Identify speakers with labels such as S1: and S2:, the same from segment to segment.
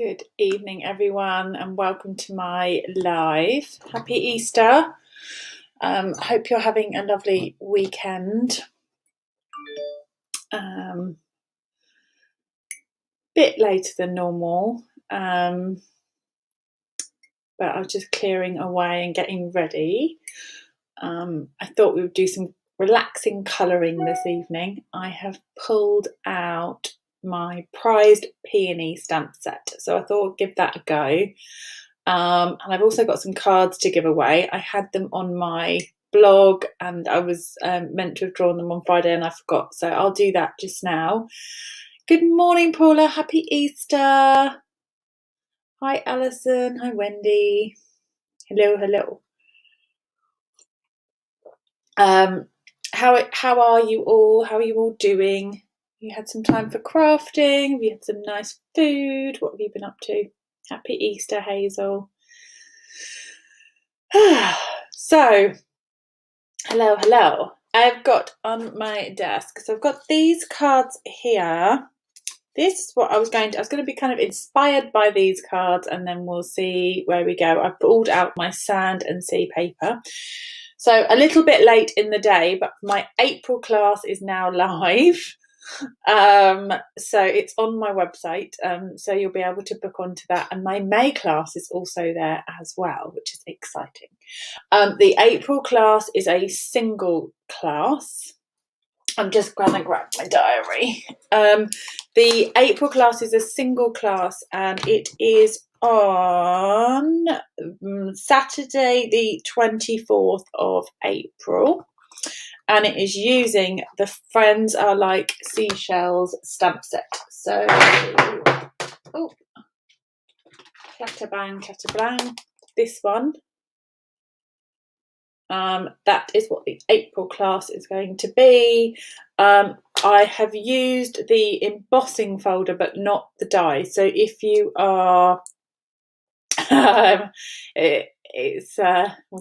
S1: Good evening, everyone, and welcome to my live. Happy Easter. Hope you're having a lovely weekend. Bit later than normal, but I was just clearing away and getting ready. I thought we would do some relaxing colouring this evening. I have pulled out my prized Peony stamp set, so I thought I'd give that a go. And I've also got some cards to give away. I had them on my blog and I was meant to have drawn them on Friday and I forgot, so I'll do that just now. Good morning, Paula. Happy Easter. Hi, Alison. Hi, Wendy. Hello. How are you all? How are you all doing? You had some time for crafting? Have you had some nice food? What have you been up to? Happy Easter, Hazel. So, hello. I've got on my desk, so I've got these cards here. This is what I was going to be kind of inspired by these cards, and then we'll see where we go. I've pulled out my sand and sea paper. So a little bit late in the day, but my April class is now live. So it's on my website, so you'll be able to book onto that, and my May class is also there as well, which is exciting. The April class is a single class. I'm just going to grab my diary. The April class is a single class, and it is on Saturday the 24th of April, and it is using the Friends Are Like Seashells stamp set. So, clatter bang, this one. That is what the April class is going to be. I have used the embossing folder, but not the die. So if you are, we'll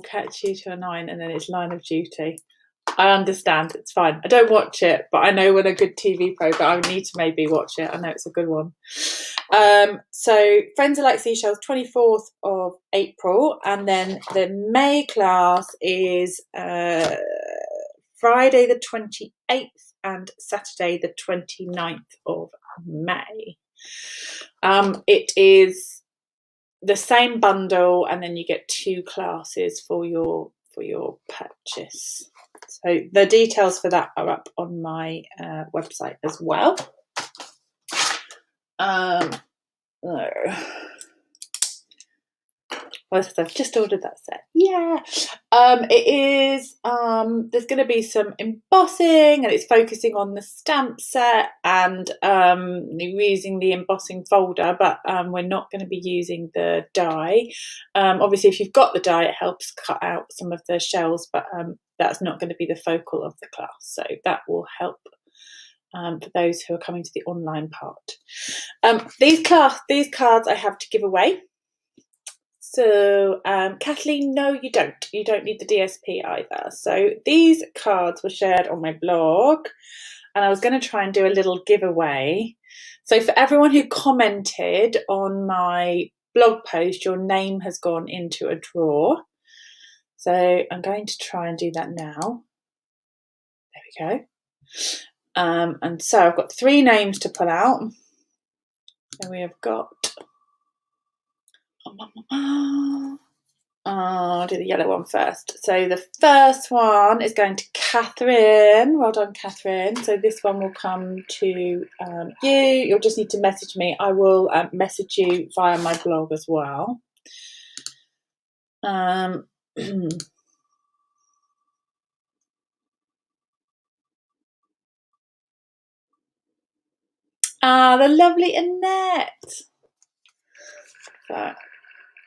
S1: catch you to a 9, and then it's Line of Duty. I understand, it's fine. I don't watch it, but I know when a good TV program, I need to maybe watch it. I know it's a good one. So Friends Are Like Seashells, 24th of April, and then the May class is Friday the 28th and Saturday the 29th of May. It is the same bundle, and then you get 2 classes for your purchase. So the details for that are up on my website as well. I've just ordered that set. Yeah. It is, there's going to be some embossing, and it's focusing on the stamp set, and we're using the embossing folder, but we're not going to be using the die. Obviously, if you've got the die, it helps cut out some of the shells, but that's not going to be the focal of the class. So that will help for those who are coming to the online part. These cards I have to give away. So, Kathleen, no, you don't. You don't need the DSP either. So these cards were shared on my blog, and I was going to try and do a little giveaway. So for everyone who commented on my blog post, your name has gone into a draw. So I'm going to try and do that now. There we go. And so I've got 3 names to pull out. And we have got... I'll do the yellow one first. So the first one is going to Catherine. Well done, Catherine. So this one will come to you. You'll just need to message me. I will message you via my blog as well. The lovely Annette. So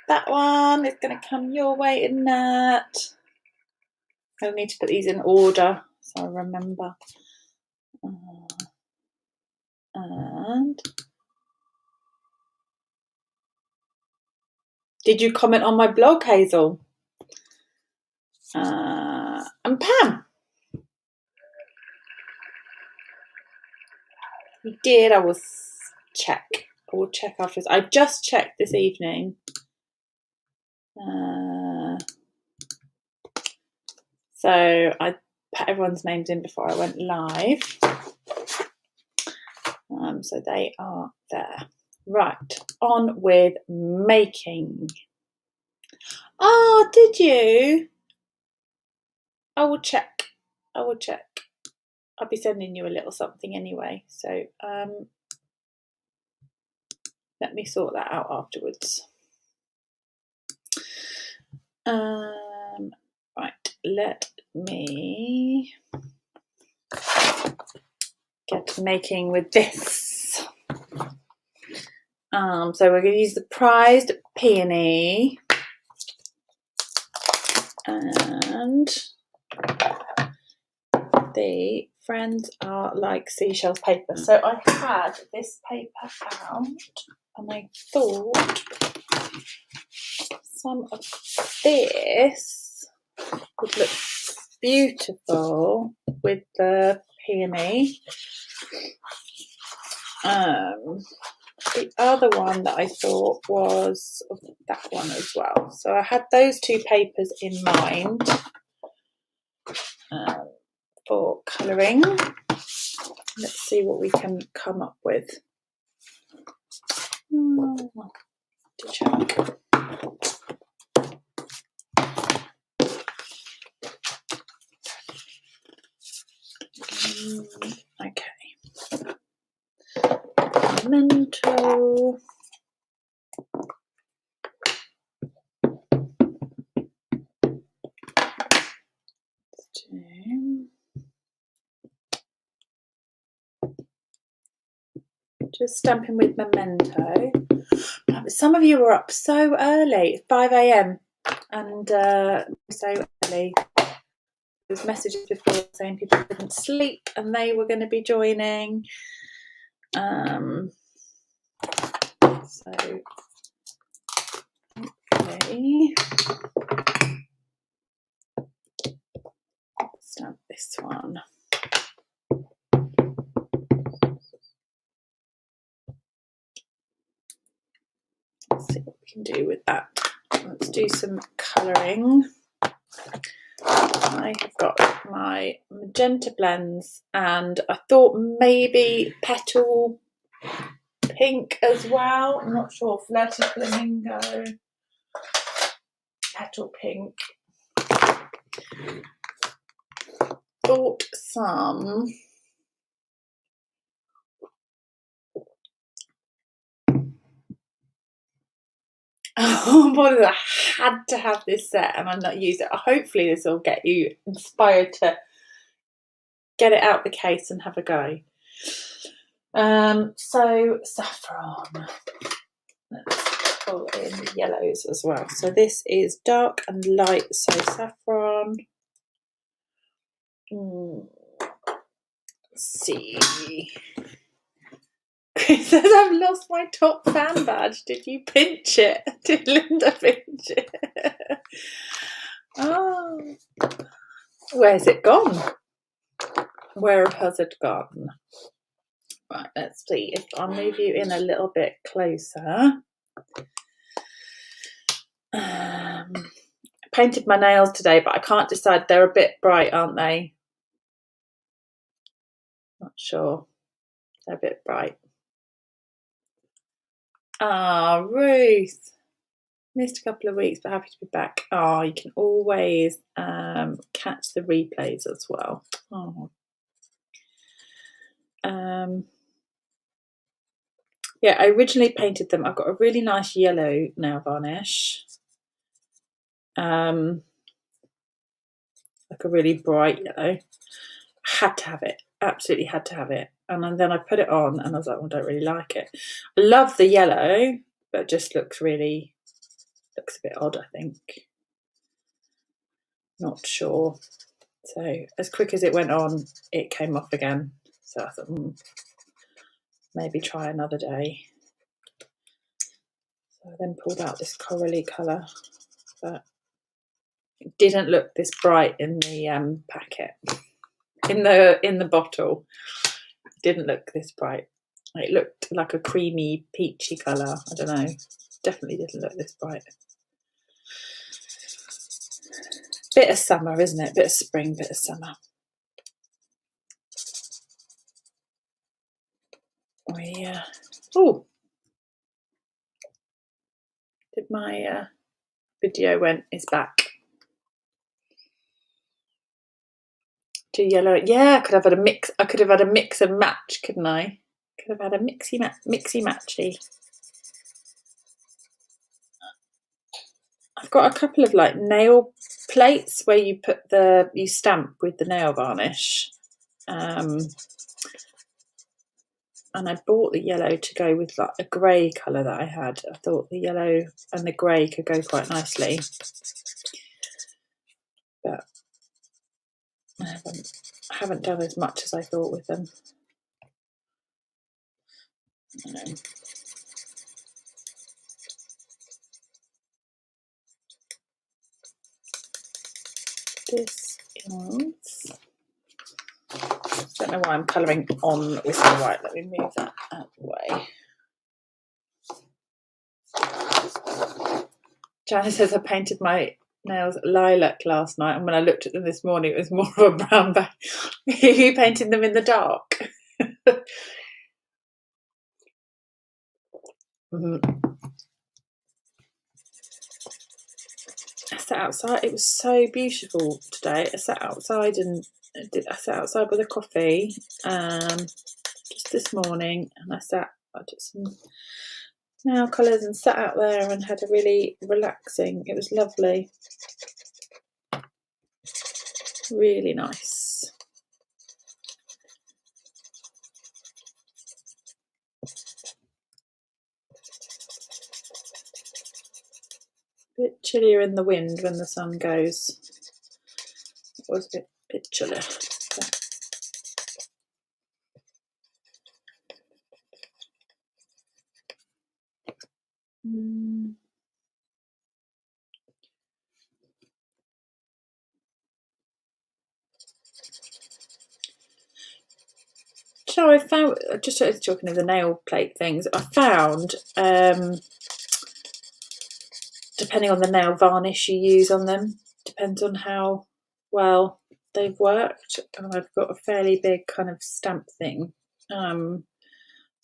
S1: that one is going to come your way, Annette. I'll need to put these in order so I remember. And did you comment on my blog, Hazel? And Pam. You did. I will check I will check afterwards. I just checked this evening. So I put everyone's names in before I went live. So they are there. Right, on with making. Oh, did you? I will check. I'll be sending you a little something anyway. So let me sort that out afterwards. Right, let me get making with this. So we're going to use the prized peony and the Friends Are Like Seashells paper. So I had this paper out and I thought some of this would look beautiful with the peony. The other one that I thought was that one as well. So I had those two papers in mind for colouring. Let's see what we can come up with. To check. Okay. Memento. Just stamping with Memento. Some of you were up so early, 5 a.m. and so early. There's messages before saying people couldn't sleep and they were going to be joining. So okay. Stamp this one. Let's see what we can do with that. Let's do some colouring. I have got my magenta blends and I thought maybe petal pink as well. I'm not sure. Flirty flamingo, petal pink. Thought some what is I had to have this set and I've not used it. Hopefully this will get you inspired to get it out the case and have a go. So saffron. Let's pull in the yellows as well. So this is dark and light, so saffron. Let's see. Chris says, I've lost my top fan badge. Did you pinch it? Did Linda pinch it? Oh, where's it gone? Where has it gone? Right, let's see if I'll move you in a little bit closer. I painted my nails today, but I can't decide. They're a bit bright, aren't they? Not sure. They're a bit bright. Ah, Ruth. Missed a couple of weeks, but happy to be back. Oh, you can always catch the replays as well. Oh. Yeah, I originally painted them. I've got a really nice yellow nail varnish. Like a really bright yellow. Had to have it. Absolutely had to have it. And then I put it on and I was like, well, I don't really like it. I love the yellow, but it just looks a bit odd, I think. Not sure. So as quick as it went on, it came off again. So I thought, maybe try another day. So I then pulled out this corally colour, but it didn't look this bright in the packet. In the bottle, it didn't look this bright. It looked like a creamy, peachy colour. I don't know. Definitely didn't look this bright. Bit of summer, isn't it? Bit of spring, bit of summer. Oh, did my video went? It's back. To yellow. Yeah, I could have had a mix. I could have had a mix and match, couldn't I? Could have had a mixy matchy. I've got a couple of like nail plates where you put you stamp with the nail varnish. And I bought the yellow to go with like a grey colour that I had. I thought the yellow and the grey could go quite nicely. But I haven't done as much as I thought with them. This is... I don't know why I'm colouring on with the white. Let me move that out of the way. Janice says I painted my nails lilac last night, and when I looked at them this morning, it was more of a brown bag. You painted them in the dark. I sat outside. It was so beautiful today. I sat outside and I sat outside with a coffee just this morning, and I did some nail colours and sat out there and had a really relaxing. It was lovely, really nice. A bit chillier in the wind when the sun goes. It was a bit chilly. So I found, just talking of the nail plate things, I found, depending on the nail varnish you use on them, depends on how well they've worked. And I've got a fairly big kind of stamp thing.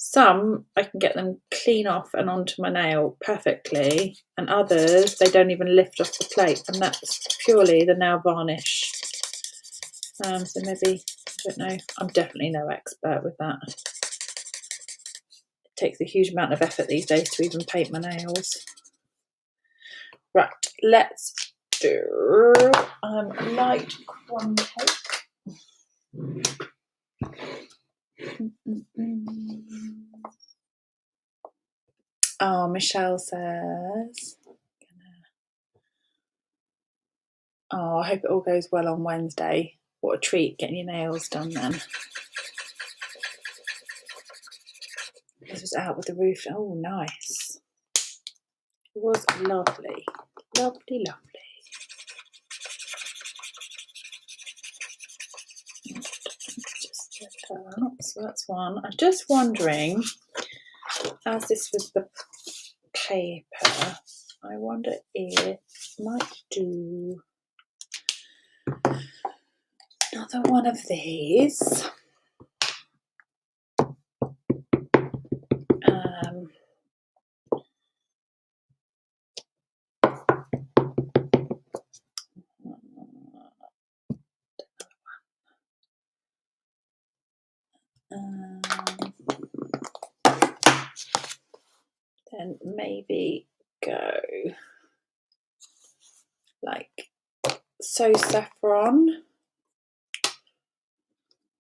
S1: Some I can get them clean off and onto my nail perfectly, and others they don't even lift off the plate, and that's purely the nail varnish. So maybe, I don't know, I'm definitely no expert with that. It takes a huge amount of effort these days to even paint my nails. Right, let's do light crumb cake. Oh, Michelle says, oh, I hope it all goes well on Wednesday. What a treat getting your nails done then. This was out with the roof. Oh, nice. It was lovely. Lovely, lovely. Just get that out. So that's one. I'm just wondering, as this was the paper, I wonder if I might do another one of these. Then maybe go like So Saffron.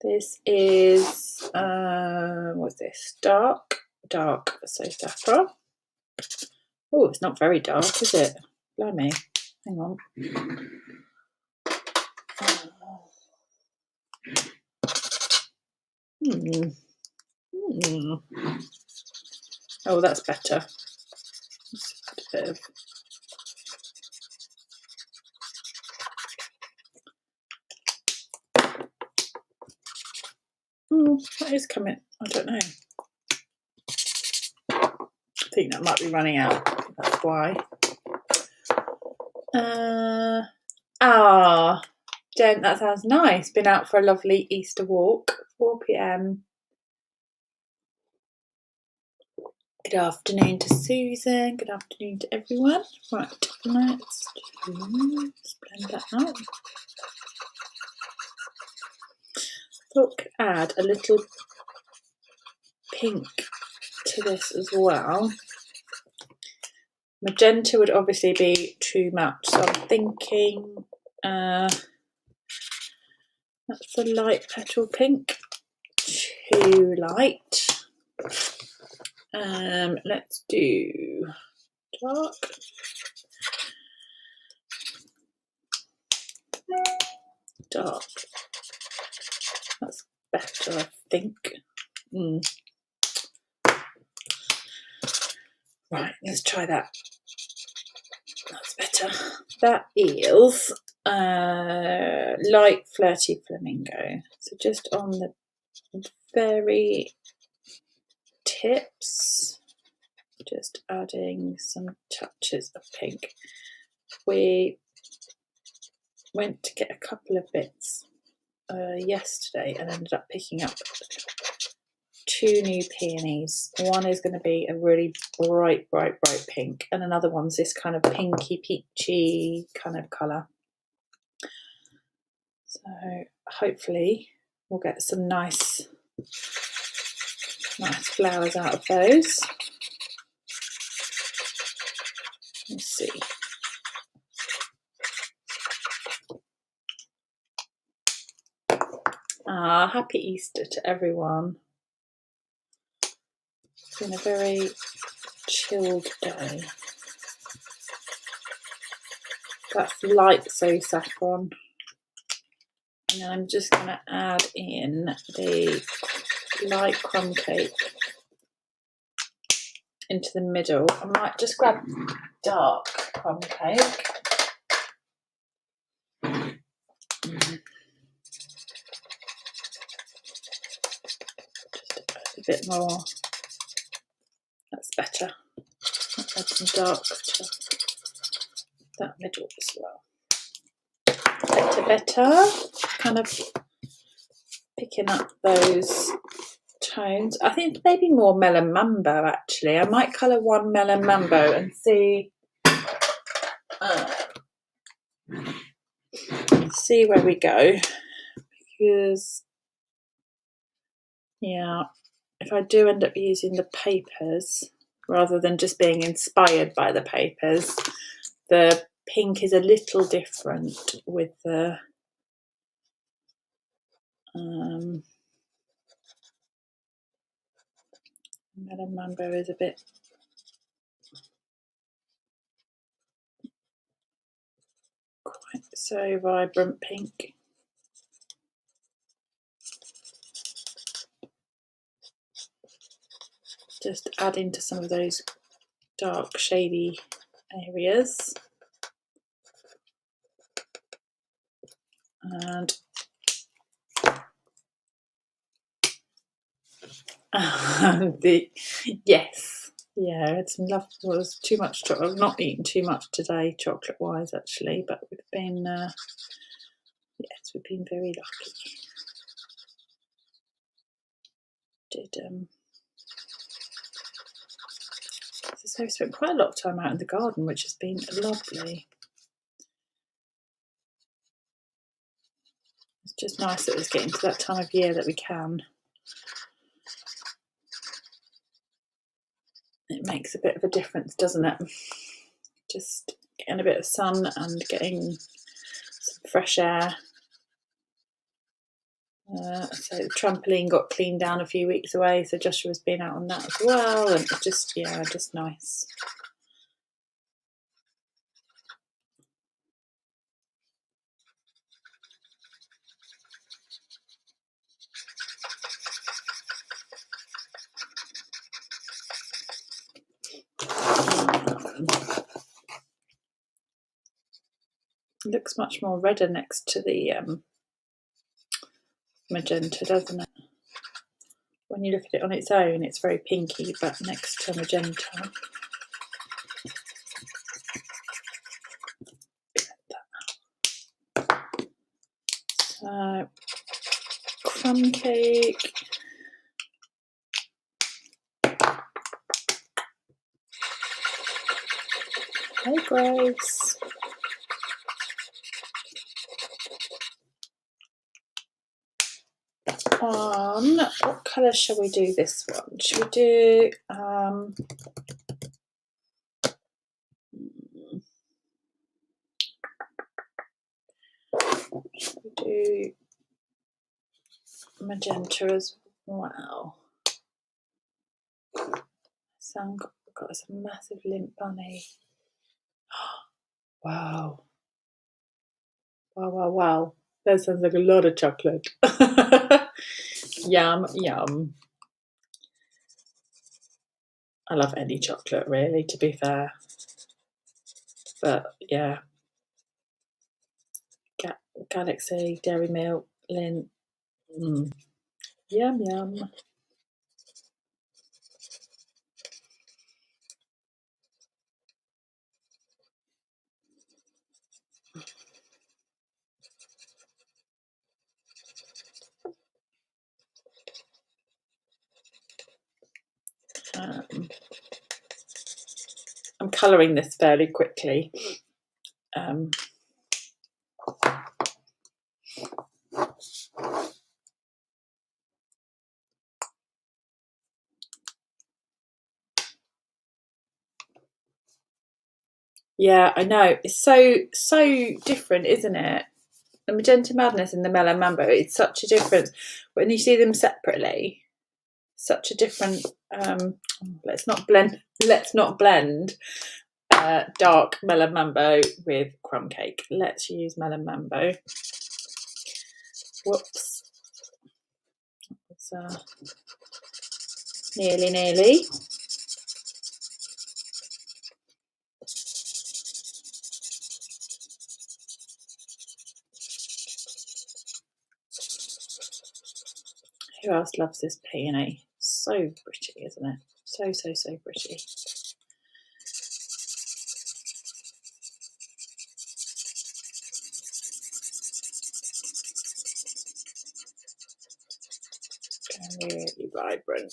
S1: This is what's this? Dark So Saffron. Oh, it's not very dark, is it? Blimey. Hang on. Oh, that's better. Just a bit of... that is coming. I don't know. think that might be running out. That's why. Jen, that sounds nice. Been out for a lovely Easter walk. 4 p.m. Good afternoon to Susan. Good afternoon to everyone. Right, let's blend that out. Thought I could add a little pink to this as well. Magenta would obviously be too much, so I'm thinking that's a light petal pink. Too light. Let's do dark. Dark. That's better, I think. Right, let's try that. That's better. That is light flirty flamingo. So just on the very tips, just adding some touches of pink. We went to get a couple of bits yesterday and ended up picking up 2 new peonies. One is going to be a really bright pink, and another one's this kind of pinky peachy kind of colour. So hopefully we'll get some nice flowers out of those. Let's see. Happy Easter to everyone. It's been a very chilled day. That's light so saffron. And then I'm just going to add in the light crumb cake into the middle. I might just grab dark crumb cake. Just add a bit more. That's better. I'll add some dark to that middle as well. Better. Kind of picking up those tones. I think maybe more melon mambo actually. I might colour one melon mambo and see where we go, because yeah, if I do end up using the papers rather than just being inspired by the papers, the pink is a little different with the melon mambo is a bit quite so vibrant pink. Just adding to some of those dark shady areas. And yes, yeah, it's some love. Well, it was too much chocolate. I've not eaten too much today, chocolate wise, actually, but we've been yes, we've been very lucky. So I've spent quite a lot of time out in the garden, which has been lovely. It's just nice that it's getting to that time of year that we can. It makes a bit of a difference, doesn't it? Just getting a bit of sun and getting some fresh air. So the trampoline got cleaned down a few weeks away, so Joshua's been out on that as well, and just nice. It looks much more redder next to the magenta, doesn't it? when you look at it on its own, it's very pinky, but next to magenta. So, crumb cake. Hey, Grace. What colour shall we do this one? Should we do magenta as well? So I've got this massive limp bunny. Wow. Wow, wow, wow. That sounds like a lot of chocolate. Yum, yum. I love any chocolate, really, to be fair. But yeah. Galaxy, Dairy Milk, Lindt. Yum, yum. I'm colouring this fairly quickly. Yeah, I know. It's so different, isn't it? The Magenta Madness and the Mellow Mambo, it's such a difference. When you see them separately, such a different let's not blend dark Mellow Mambo with crumb cake. Let's use Mellow Mambo. Whoops. It's nearly. Who else loves this peony? So pretty, isn't it? So pretty. Really vibrant.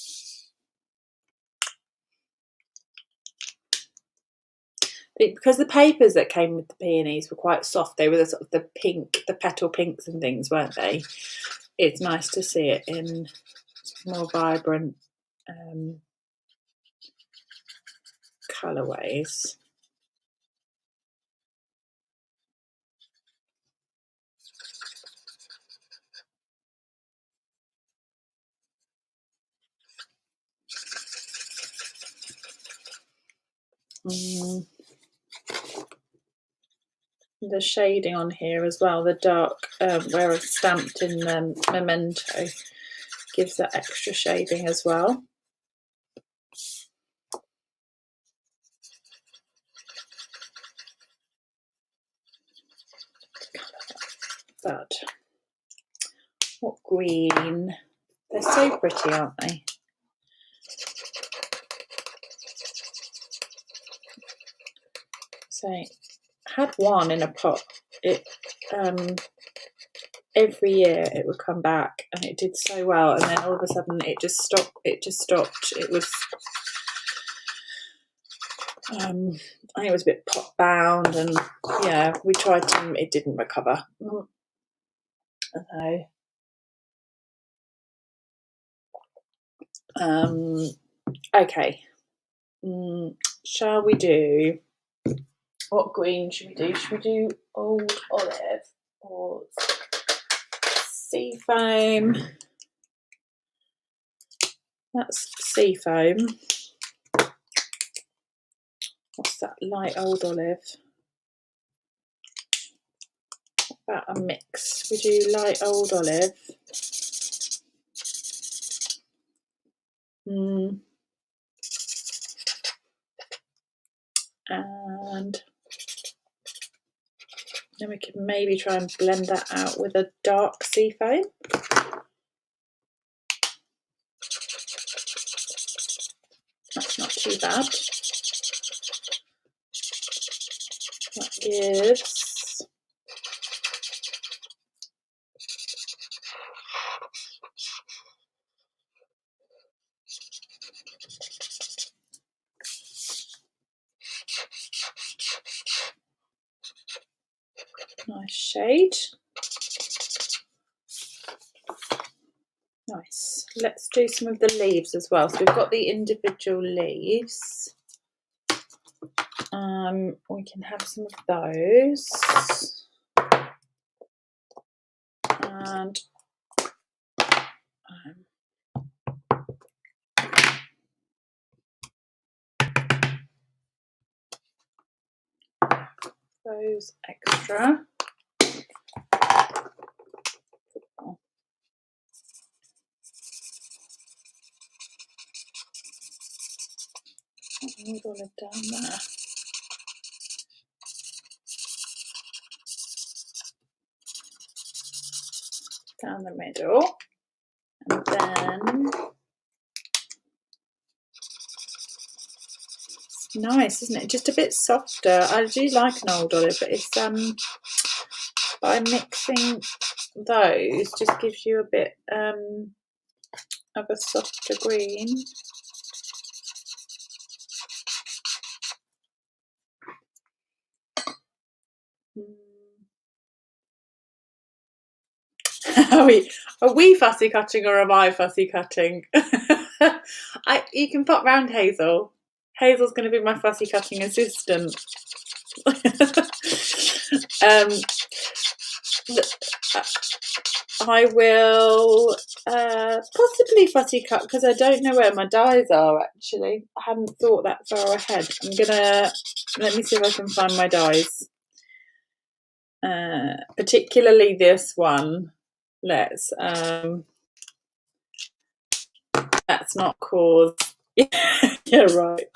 S1: Because the papers that came with the peonies were quite soft, they were the sort of the pink, the petal pinks and things, weren't they? It's nice to see it in more vibrant colourways. The shading on here as well, the dark where I've stamped in Memento, gives that extra shading as well. But what green? They're so pretty, aren't they? So I had one in a pot. It every year it would come back and it did so well, and then all of a sudden it just stopped. It was I think it was a bit pot bound, and yeah, we tried to, it didn't recover. So okay, shall we do, what green should we do? Should we do Old Olive or Seafoam? That's Seafoam. What's that? Light Old Olive. What about a mix? We do light Old Olive. And then we can maybe try and blend that out with a dark Seafoam. too bad. That gives nice shade. Nice. Let's do some of the leaves as well. So we've got the individual leaves. We can have some of those. And those extra. Hold all it down there. Down the middle. And then it's nice, isn't it? Just a bit softer. I do like an old olive, but it's by mixing those just gives you a bit of a softer green. Are we fussy cutting or am I fussy cutting? You can pop round Hazel. Hazel's going to be my fussy cutting assistant. I will possibly fussy cut because I don't know where my dies are actually. I hadn't thought that far ahead. Let me see if I can find my dies. Particularly this one. Let's not cause yeah, right.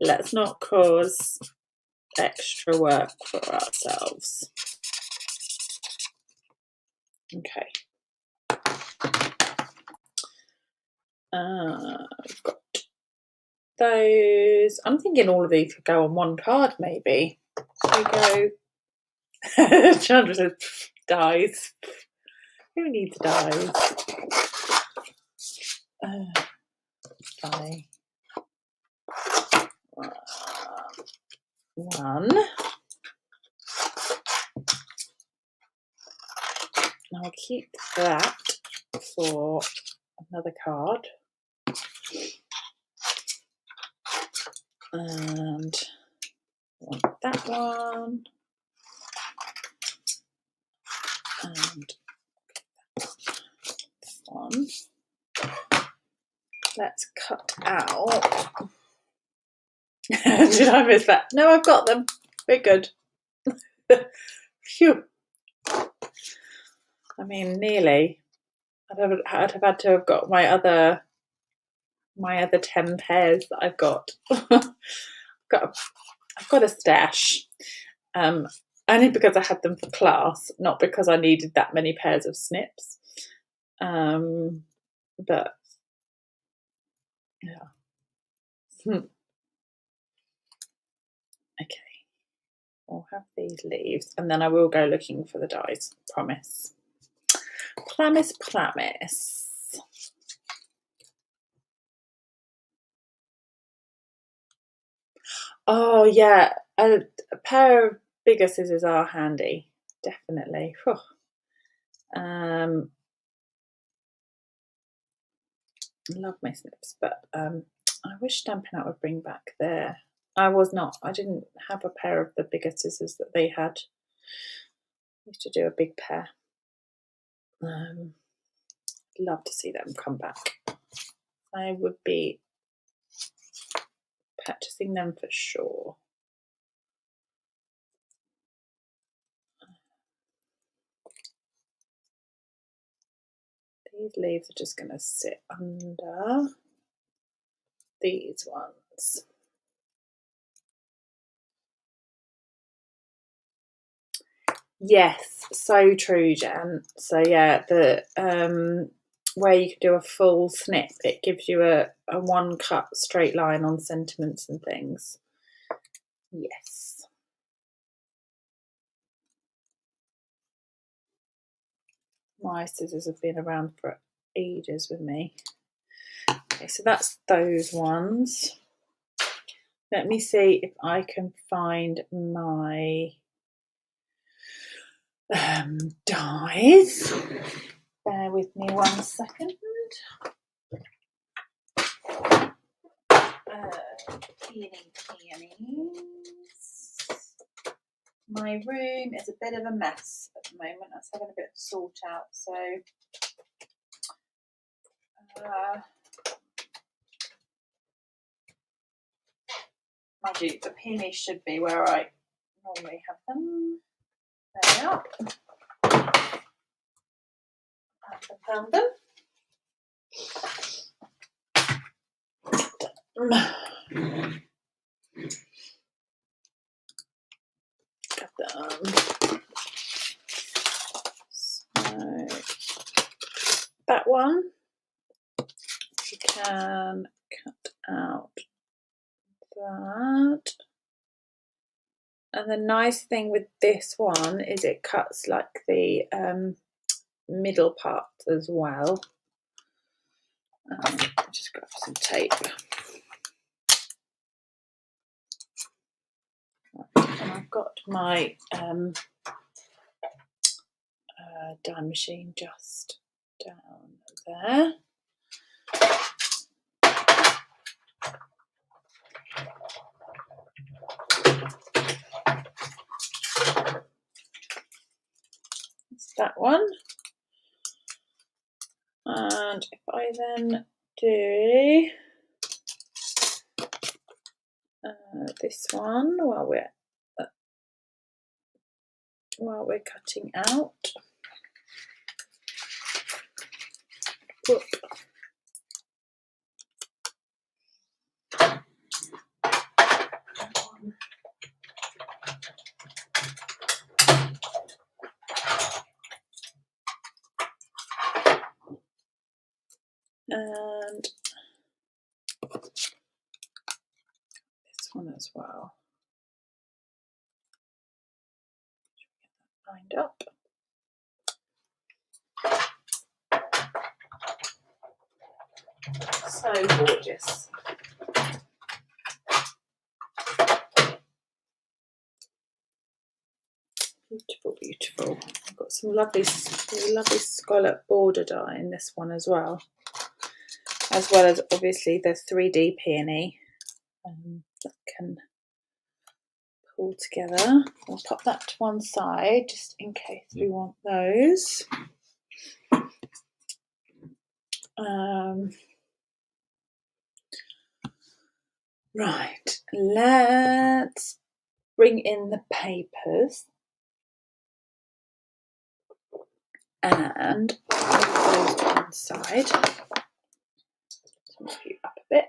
S1: Let's not cause extra work for ourselves. Okay. We've got those. I'm thinking all of these could go on one card, maybe. There we go. Chandra says, dies. Who needs dies? Funny. One. I'll keep that for another card. And want that one. And that one. Let's cut out. Did I miss that? No, I've got them. We're good. Phew. I mean, nearly. I'd have had to have got my other 10 pairs that I've got. I've got a stash. Only because I had them for class, not because I needed that many pairs of snips. But yeah. Okay. I'll have these leaves and then I will go looking for the dies. Promise. Promise. Oh yeah, a pair of bigger scissors are handy, definitely. Love my snips, but I wish Stampin' Up would bring back their. I didn't have a pair of the bigger scissors that they had. I used to do a big pair. Love to see them come back. I would be purchasing them for sure. These leaves are just going to sit under these ones. Yes, so true, Jen. So yeah, where you can do a full snip, it gives you a one cut straight line on sentiments and things. Yes. My scissors have been around for ages with me. Okay, so that's those ones. Let me see if I can find my dies. Bear with me 1 second. Peonies. My room is a bit of a mess at the moment. That's having a bit of sort out. So mind you, the peonies should be where I normally have them. There they are. I found them. Got them. So that one you can cut out that. And the nice thing with this one is it cuts like the middle part as well. Just grab some tape. And I've got my die machine just down there. That's that one. And if I then do this one while we're cutting out. Whoop. And this one as well. Lined up. So gorgeous. Beautiful, beautiful. I've got some lovely scallop border die in this one as well as obviously the 3D peony that can pull together. I'll pop that to one side just in case we want those. Right, let's bring in the papers and put those to one side. Move you up a bit.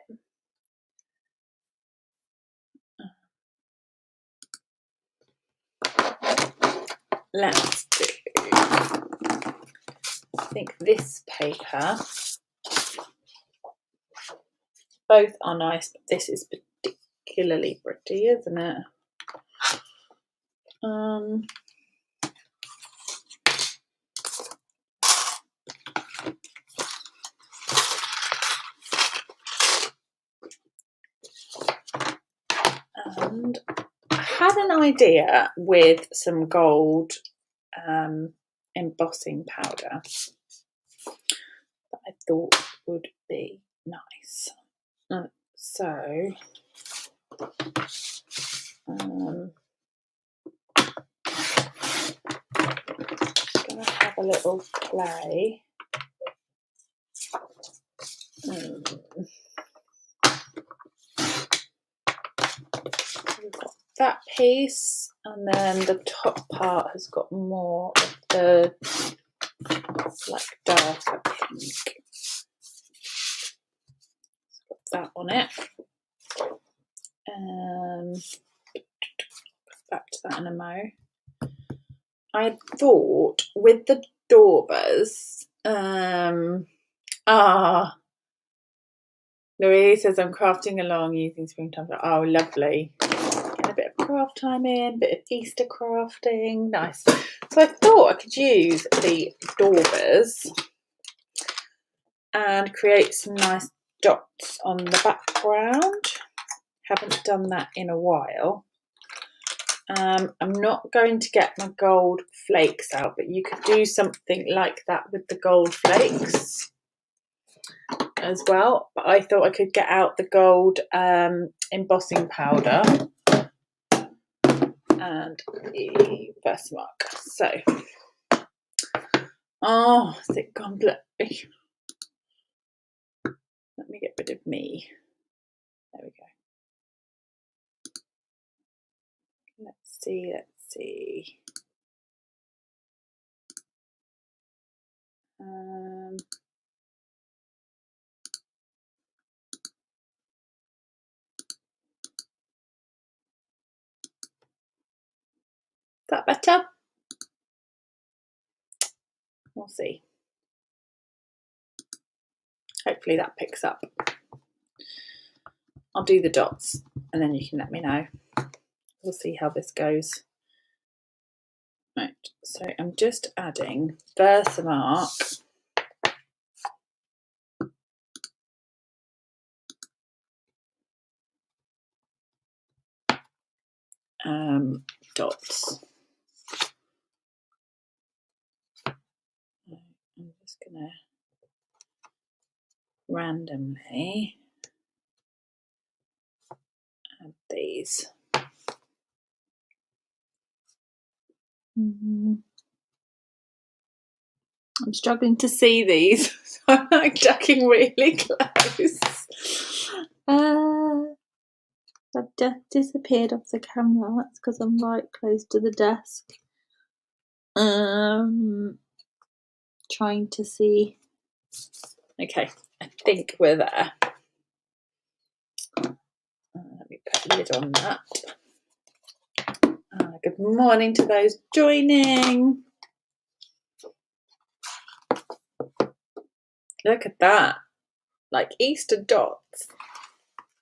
S1: Let's do, I think this paper, both are nice, but this is particularly pretty, isn't it? And I had an idea with some gold embossing powder that I thought would be nice. So I'm going to have a little play. We've got that piece, and then the top part has got more of the like darker pink. It's got that on it. Back to that in a mo. I thought with the daubers, Ah, Louise says I'm crafting along using springtime. Oh, lovely. Getting a bit of craft time in, bit of Easter crafting. Nice. So I thought I could use the daubers and create some nice dots on the background. Haven't done that in a while. I'm not going to get my gold flakes out, but you could do something like that with the gold flakes as well. But I thought I could get out the gold embossing powder and the Versamark. So, oh, is it gone blurry? Let me get rid of me. There we go. Let's see. Is that better? We'll see. Hopefully that picks up. I'll do the dots and then you can let me know. We'll see how this goes. Right, so I'm just adding Versamark dots. I'm just going to randomly add these. I'm struggling to see these, so I'm like ducking really close. I've disappeared off the camera. That's because I'm right close to the desk. Trying to see. Okay, I think we're there. Let me put a lid on that. Good morning to those joining. Look at that. Like Easter dots.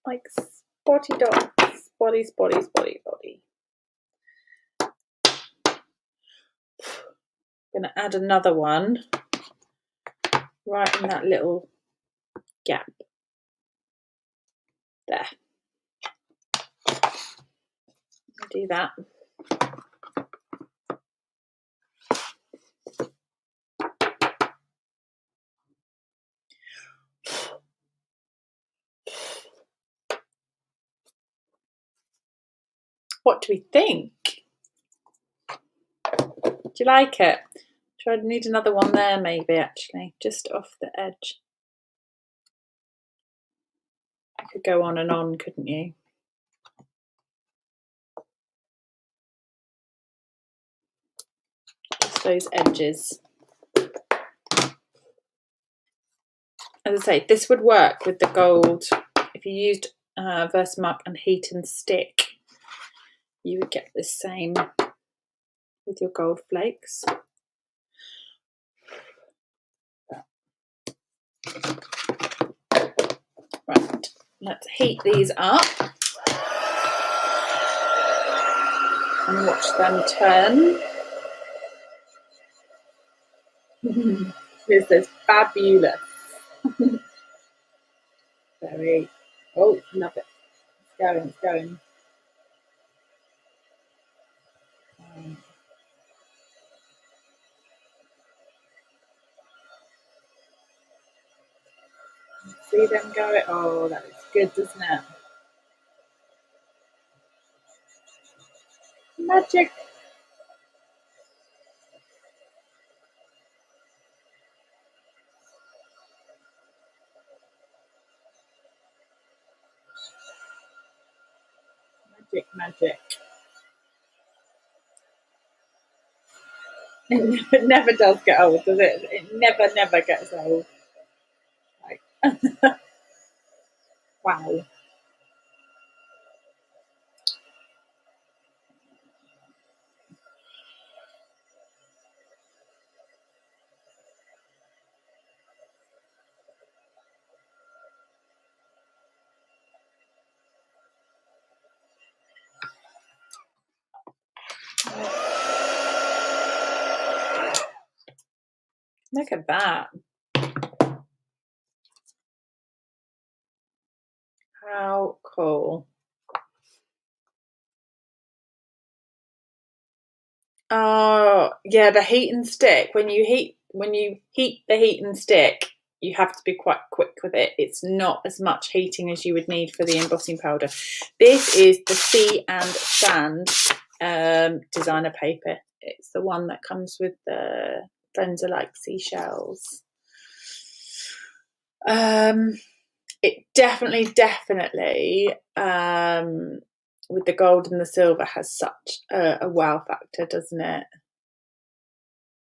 S1: Like spotty dots. Spotty. I'm going to add another one right in that little gap. There. Do that. What do we think? Do you like it? I need another one there maybe actually, just off the edge. I could go on and on, couldn't you? Just those edges. As I say, this would work with the gold. If you used Versamark and Heat and Stick, you would get the same with your gold flakes. Right, let's heat these up and watch them turn. This is fabulous. Very, oh, love it. It's going. See them go. Oh, that is good, doesn't it? Magic. Magic. It never does get old, does it? It never gets old. Like, wow. Look at that. How cool. Oh, yeah, the heat and stick. When you heat the heat and stick, you have to be quite quick with it. It's not as much heating as you would need for the embossing powder. This is the Sea and Sand designer paper. It's the one that comes with the Friends Are Like Seashells. It definitely, with the gold and the silver, has such a wow factor, doesn't it?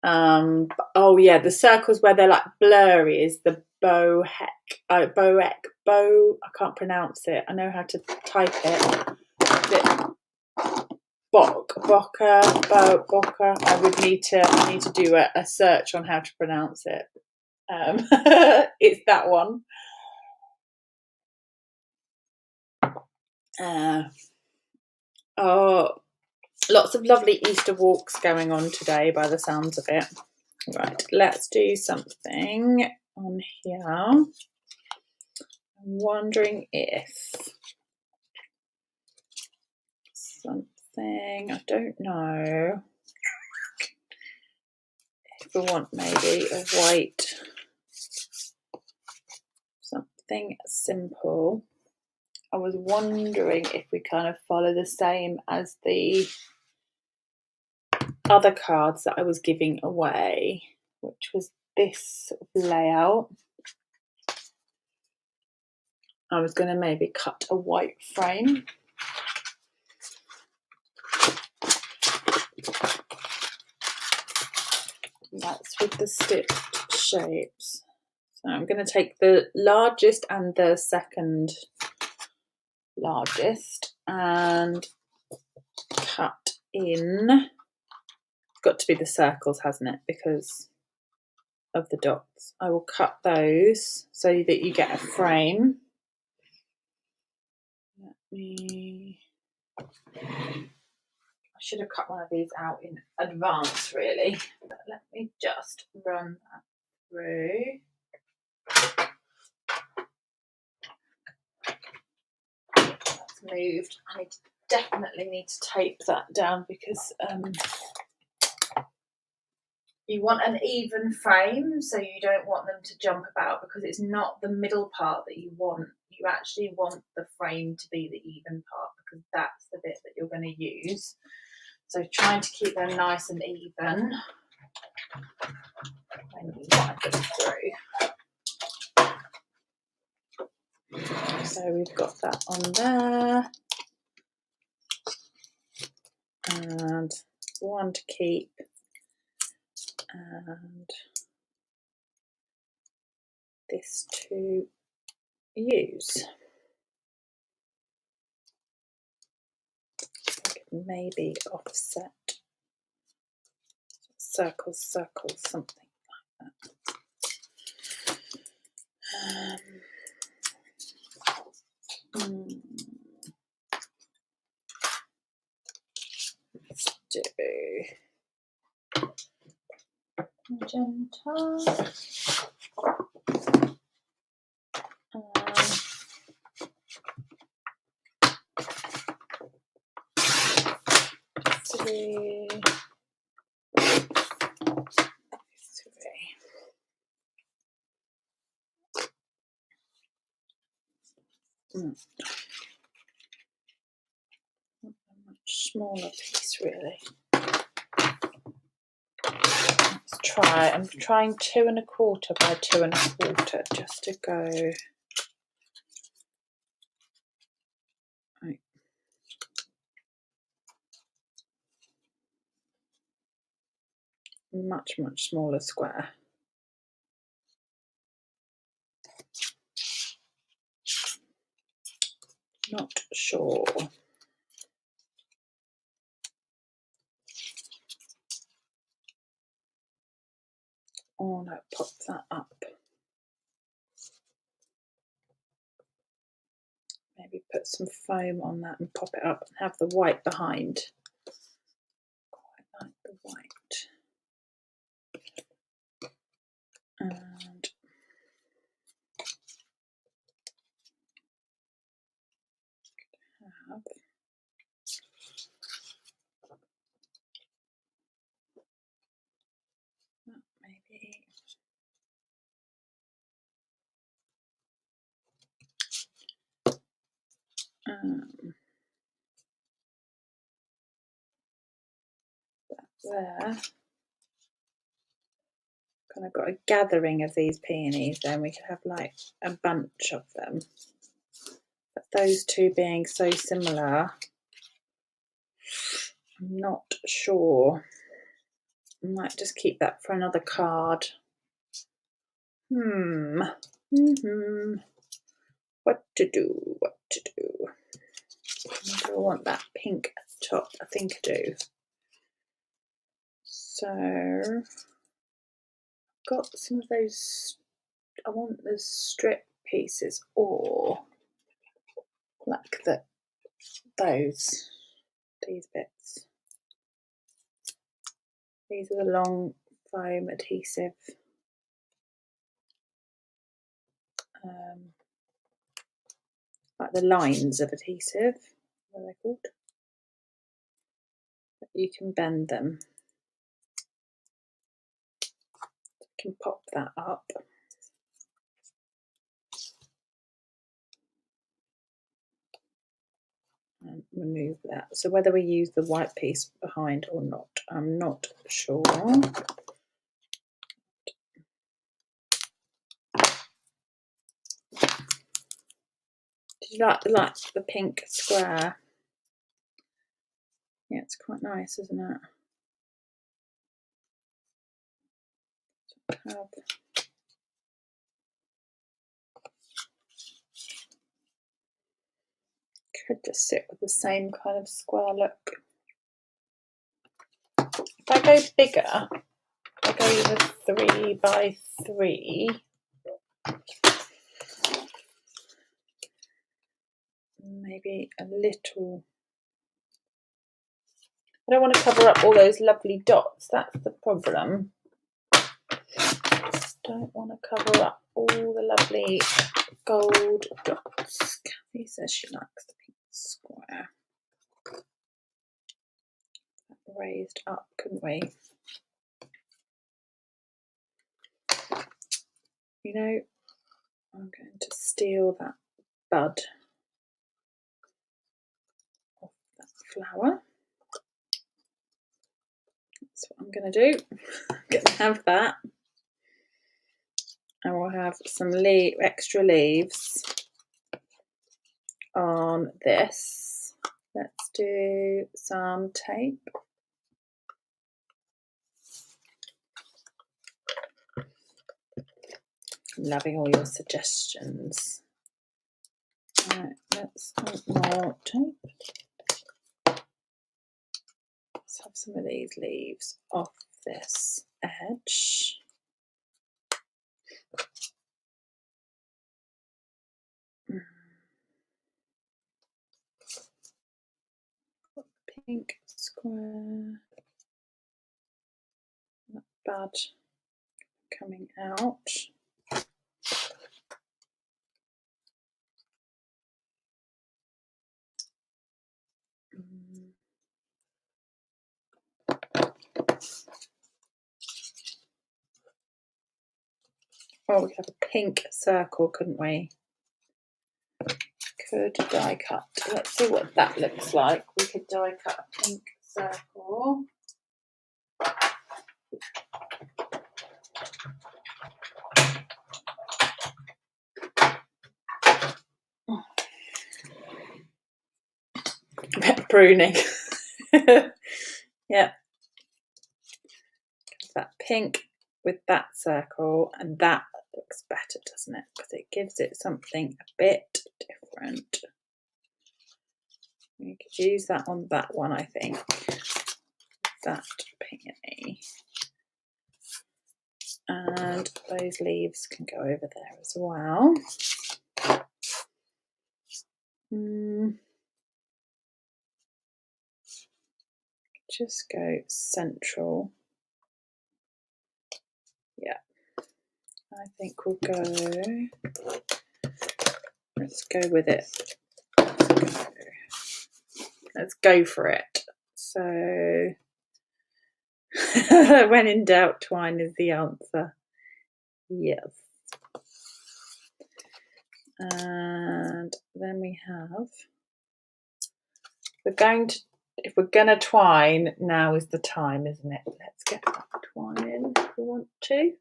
S1: Oh yeah, the circles where they're like blurry is the bow I can't pronounce it. I know how to type it. Bocker. I need to do a search on how to pronounce it. It's that one. Lots of lovely Easter walks going on today by the sounds of it. Right, let's do something on here. I'm wondering if something, I don't know, if we want maybe a white, something simple. I was wondering if we kind of follow the same as the other cards that I was giving away, which was this sort of layout. I was going to maybe cut a white frame. That's with the stitched shapes. So I'm going to take the largest and the second largest and cut in. It's got to be the circles, hasn't it? Because of the dots. I will cut those so that you get a frame. I should have cut one of these out in advance, really. But let me just run that through. That's moved. I definitely need to tape that down because you want an even frame, so you don't want them to jump about because it's not the middle part that you want. You actually want the frame to be the even part because that's the bit that you're going to use. So trying to keep them nice and even when you wipe them through. So we've got that on there. And one to keep. And this to use. Maybe offset circles, something like that. Let's do magenta. Three. A much smaller piece, really. Let's try. I'm trying 2 1/4 by 2 1/4 just to go. Right. Much smaller square. Not sure. Oh no, pop that up. Maybe put some foam on that and pop it up and have the white behind. Quite like the white. And have maybe there. Kind of got a gathering of these peonies, then we could have like a bunch of them. But those two being so similar, I'm not sure. I might just keep that for another card. What to do? What to do? Do I want that pink top? I think I do. So I've got some of those. I want the strip pieces, or like these bits. These are the long foam adhesive. Like the lines of adhesive. What are they called? But you can bend them. You can pop that up. And remove that. So whether we use the white piece behind or not, I'm not sure. Did you like the pink square? Yeah, it's quite nice, isn't it? Could just sit with the same kind of square look. If I go bigger, I go with 3 by 3. Maybe a little. I don't want to cover up all those lovely dots. That's the problem. Don't want to cover up all the lovely gold dots. Kathy says she likes the pink square. Raised up, couldn't we? You know, I'm going to steal that bud off that flower. That's what I'm going to do. I'm going to have that. And we'll have some extra leaves on this. Let's do some tape. I'm loving all your suggestions. Right, let's add more tape. Let's have some of these leaves off this edge. Pink square. Not bad. Coming out. Oh, we could have a pink circle, couldn't we? Could die cut. Let's see what that looks like. We could die cut a pink circle. A bit of pruning. Yeah. That pink with that circle, and that looks better, doesn't it? Because it gives it something a bit different. We could use that on that one, I think. That peony. And those leaves can go over there as well. Just go central. Yeah. I think we'll go, let's go with it. Let's go for it. So, when in doubt, twine is the answer. Yes. And then we have, if we're going to twine, now is the time, isn't it? Let's get that twine in if we want to.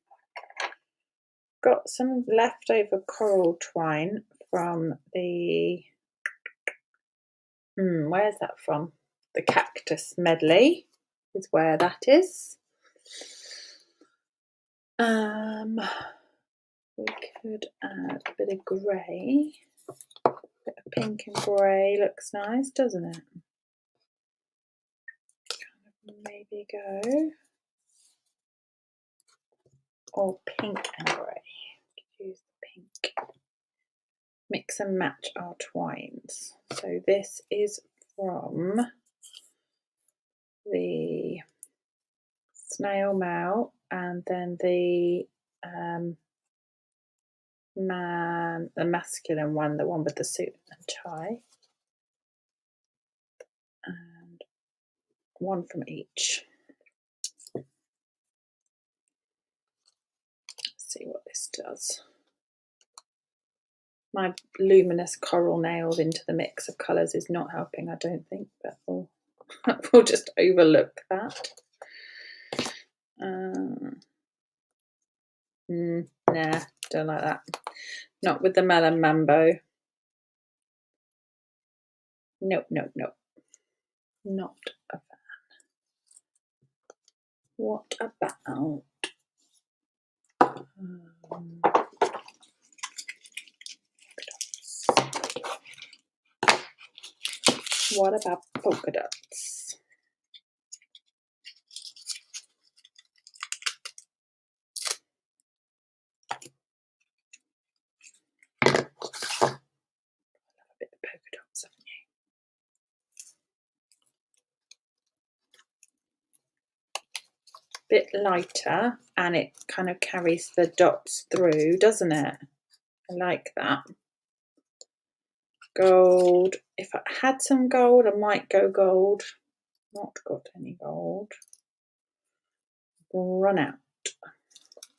S1: Got some leftover coral twine from the, where's that from? The Cactus Medley is where that is. We could add a bit of grey. A bit of pink and grey looks nice, doesn't it? Maybe go. Or pink and grey. Use the pink. Mix and match our twines. So this is from the Snail Mail, and then the the masculine one, the one with the suit and tie, and one from each. Let's see what this does. My luminous coral nails into the mix of colours is not helping, I don't think, but we'll just overlook that. Nah, don't like that. Not with the melon mambo. Nope. Not a fan. What about polka dots? Bit lighter, and it kind of carries the dots through, doesn't it? I like that. Gold. If I had some gold, I might go gold. Not got any gold. Run out.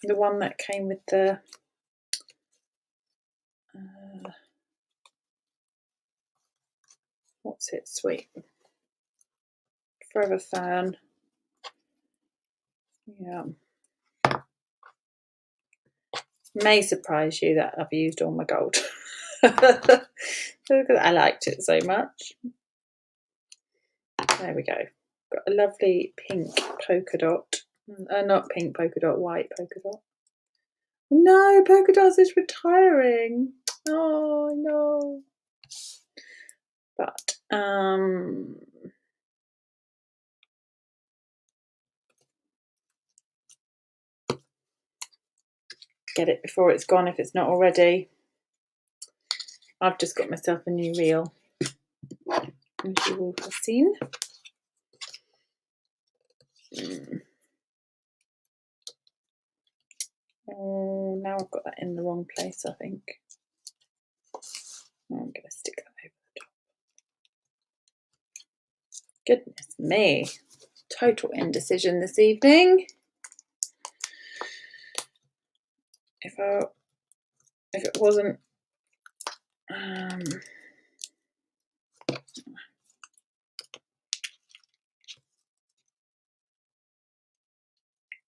S1: The one that came with the what's it? Sweet. Forever Fern. Yeah. May surprise you that I've used all my gold. I liked it so much. There we go. Got a lovely pink polka dot. Not pink polka dot, white polka dot. No, polka dots is retiring. Oh no. But get it before it's gone if it's not already. I've just got myself a new reel, as you all have seen. Oh, now I've got that in the wrong place, I think. I'm going to stick that over the top. Goodness me. Total indecision this evening. If it wasn't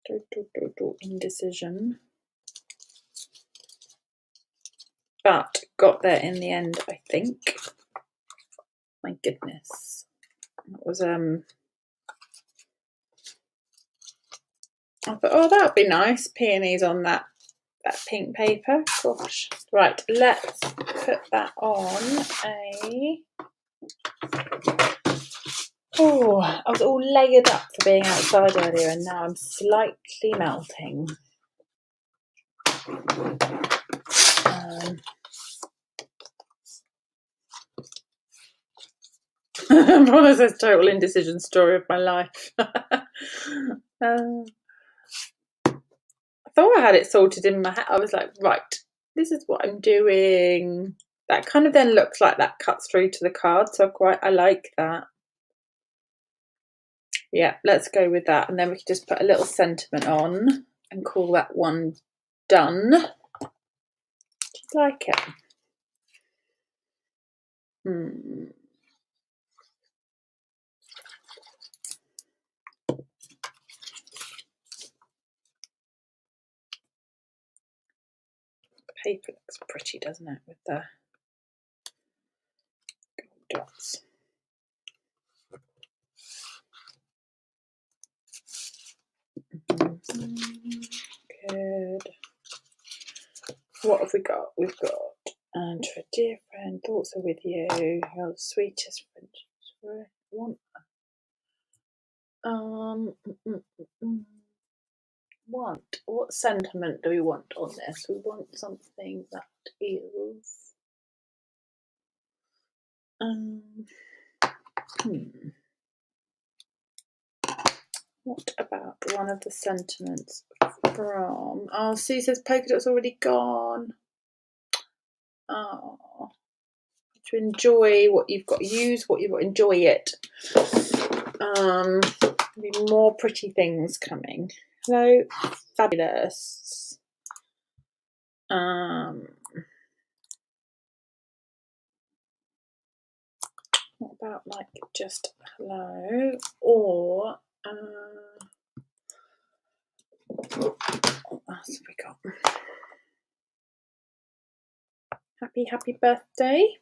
S1: total indecision, but got there in the end, I think. My goodness, that was I thought, oh, that would be nice. Peonies on that pink paper. Gosh, right. Let's put that on a. Oh, I was all layered up for being outside earlier, and now I'm slightly melting. Brother says total indecision story of my life. I thought I had it sorted in my head. I was like, right, this is what I'm doing. That kind of then looks like that cuts through to the card, so I like that. Yeah, let's go with that, and then we can just put a little sentiment on and call that one done. Do you like it? Paper looks pretty, doesn't it, with the gold dots. Good. What have we got? We've got and to a dear friend, thoughts are with you. Your sweetest friend. Want what sentiment do we want on this? We want something that is what about one of the sentiments from Sue says polka dot's already gone. To enjoy what you've got, use what you've got, enjoy it. Be more pretty things coming. Hello, fabulous. What about like just hello or what else have we got? Happy birthday.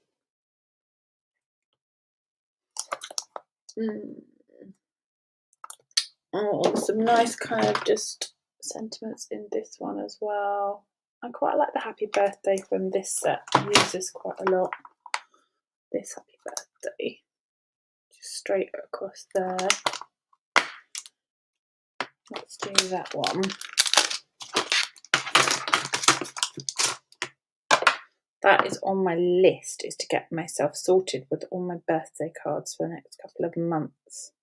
S1: Some nice kind of just sentiments in this one as well. I quite like the happy birthday from this set. I use this quite a lot. This happy birthday. Just straight across there. Let's do that one. That is on my list, is to get myself sorted with all my birthday cards for the next couple of months.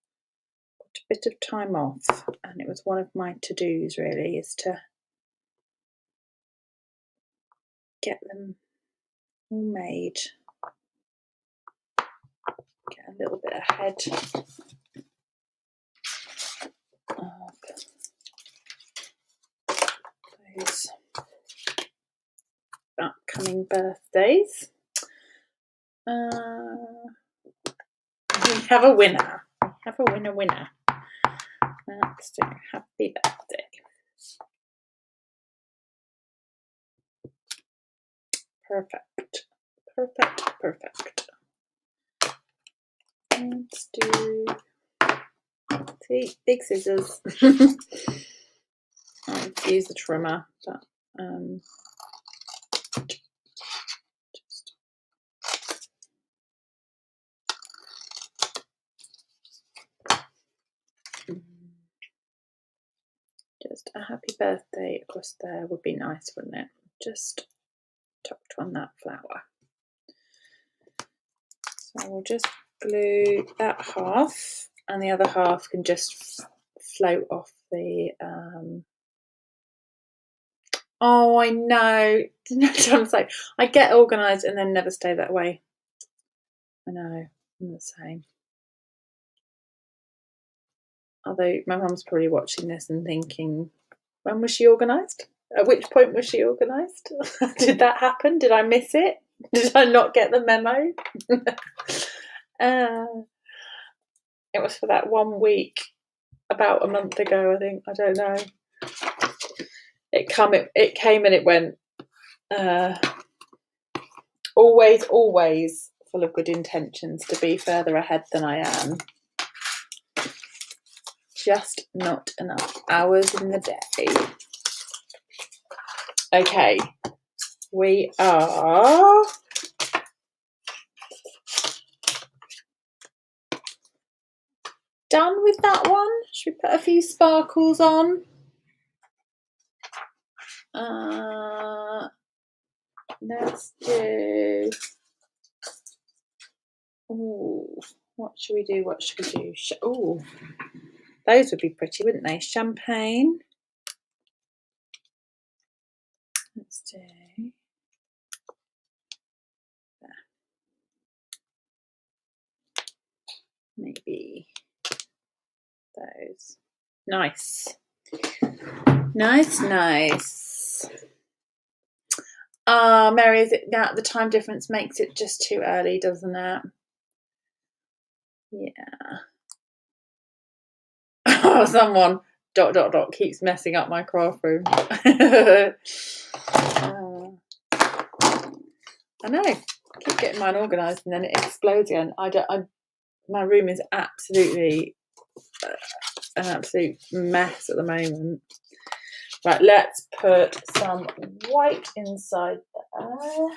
S1: Got a bit of time off, and it was one of my to-dos really, is to get them all made. Get a little bit ahead of those upcoming birthdays. We have a winner. We have a winner. Let's do happy birthday. Perfect. Let's do, see, big scissors. I'll use the trimmer, but just a happy birthday across there would be nice, wouldn't it? Just tucked on that flower. So we'll just glue that half, and the other half can just float off the oh, I know. Sometimes I get organised and then never stay that way. I know, I'm the same. Although my mum's probably watching this and thinking, when was she organised? At which point was she organised? Did that happen? Did I miss it? Did I not get the memo? It was for that 1 week, about a month ago, I think. I don't know. It came and it went. Always full of good intentions to be further ahead than I am. Just not enough hours in the day. Okay, we are done with that one. Should we put a few sparkles on? Let's do. Ooh, what should we do? Ooh, those would be pretty, wouldn't they? Champagne. do there. Maybe those. Nice. Nice, nice. Mary, is it that the time difference makes it just too early, doesn't it? Yeah. Someone ... keeps messing up my craft room. I know. I keep getting mine organised and then it explodes again. My room is absolutely an absolute mess at the moment. Right, let's put some white inside there.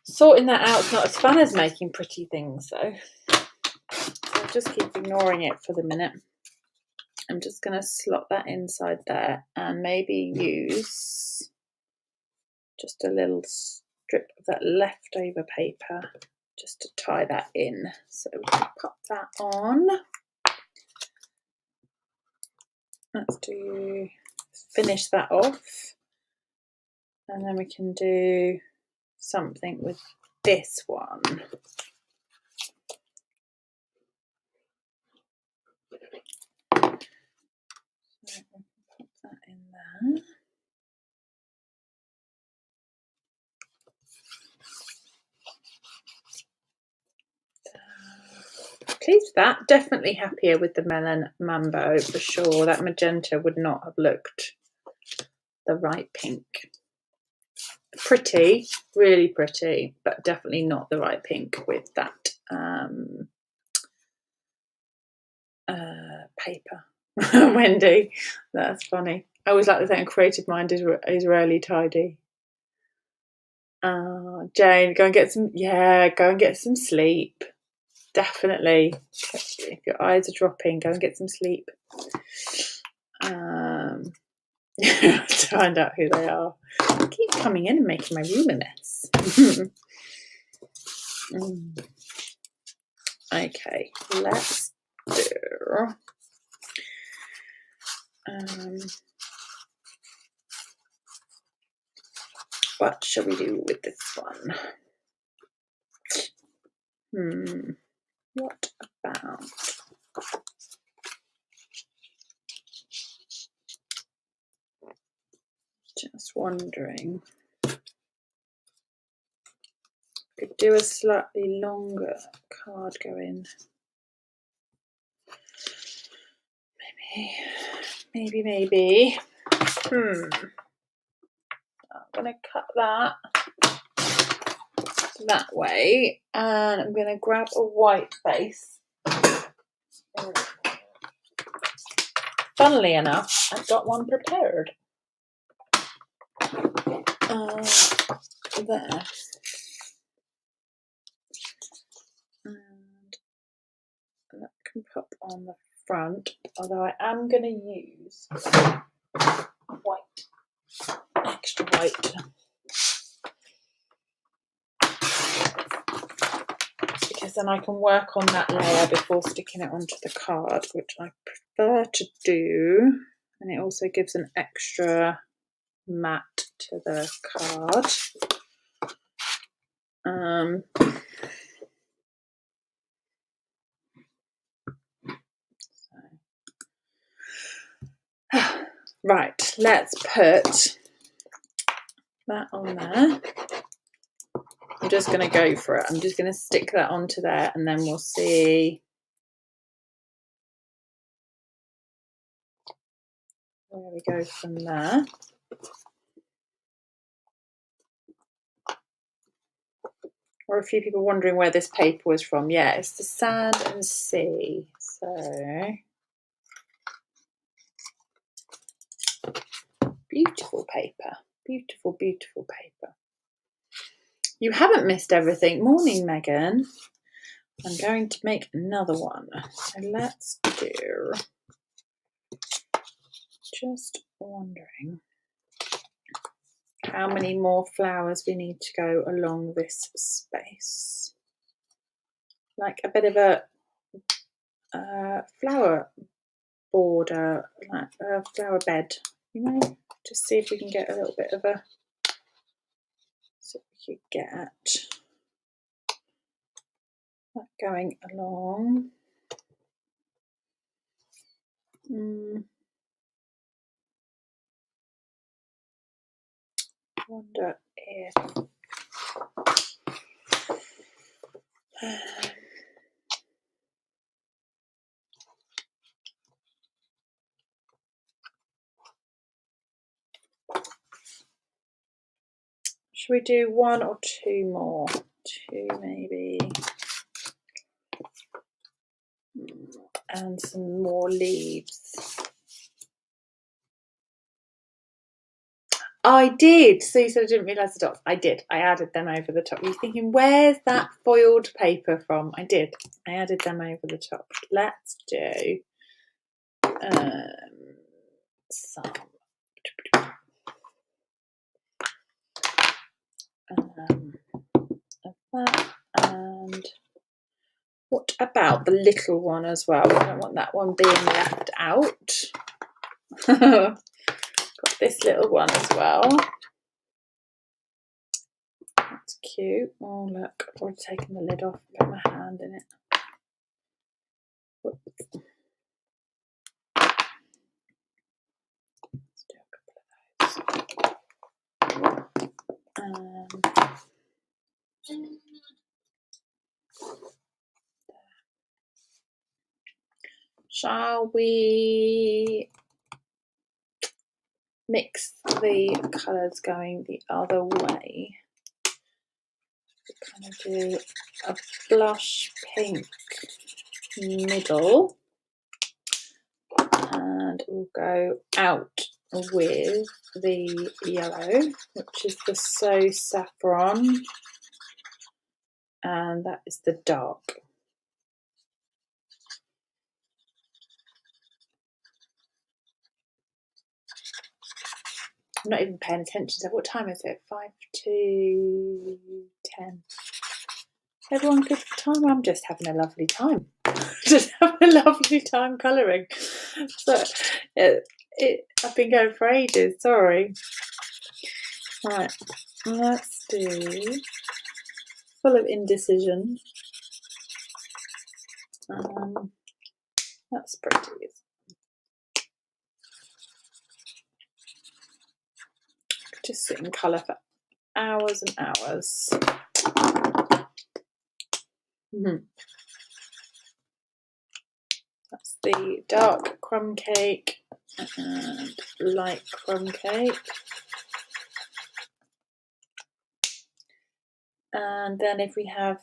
S1: Sorting that out's not as fun as making pretty things though. So I'll just keep ignoring it for the minute. I'm just going to slot that inside there and maybe use just a little strip of that leftover paper just to tie that in. So we can pop that on. Let's finish that off. And then we can do something with this one. So we can pop that in there. Pleased with that. Definitely happier with the melon mambo for sure. That magenta would not have looked the right pink. Pretty, really pretty, but definitely not the right pink with that paper. Wendy, that's funny. I always like to think creative mind is rarely tidy. Jane, go and get some sleep. Definitely. If your eyes are dropping, go and get some sleep. To find out who they are. They keep coming in and making my room a mess. Okay, let's do what shall we do with this one? What about just wondering, could do a slightly longer card going. Maybe. I'm gonna cut that way, and I'm gonna grab a white base. Funnily enough, I've got one prepared. There. And that can pop on the front, although I am going to use white, extra white, because then I can work on that layer before sticking it onto the card, which I prefer to do, and it also gives an extra matte to the card. Right, let's put that on there. I'm just going to go for it. I'm just going to stick that onto there and then we'll see where we go from there. Or a few people wondering where this paper was from. Yeah, it's the Sand and Sea. So beautiful paper. Beautiful, beautiful paper. You haven't missed everything. Morning, Megan. I'm going to make another one. So let's do, just wondering how many more flowers we need to go along this space. Like a bit of a flower border, like a flower bed, you know? Just see if we can get a little bit of a, so we could get that going along. I wonder if should we do one or two more? Two maybe. And some more leaves. I did. So you said I didn't realise the dots. I did. I added them over the top. You're thinking, where's that foiled paper from? I did. I added them over the top. Let's do some of that. And what about the little one as well? I don't want that one being left out. Got this little one as well. That's cute. Oh look, I've already taken the lid off, put my hand in it. Whoops. Let's do a couple of those. Shall we mix the colours going the other way? Kind of do a blush pink middle, and we'll go out with the yellow, which is the So Saffron, and that is the dark. I'm not even paying attention to what time is it? 5 to 10. Everyone good for time? I'm just having a lovely time. Just having a lovely time colouring. So I've been going for ages, sorry. Right, let's do full of indecision. That's pretty. Just sit in colour for hours and hours. That's the dark crumb cake and light crumb cake. And then if we have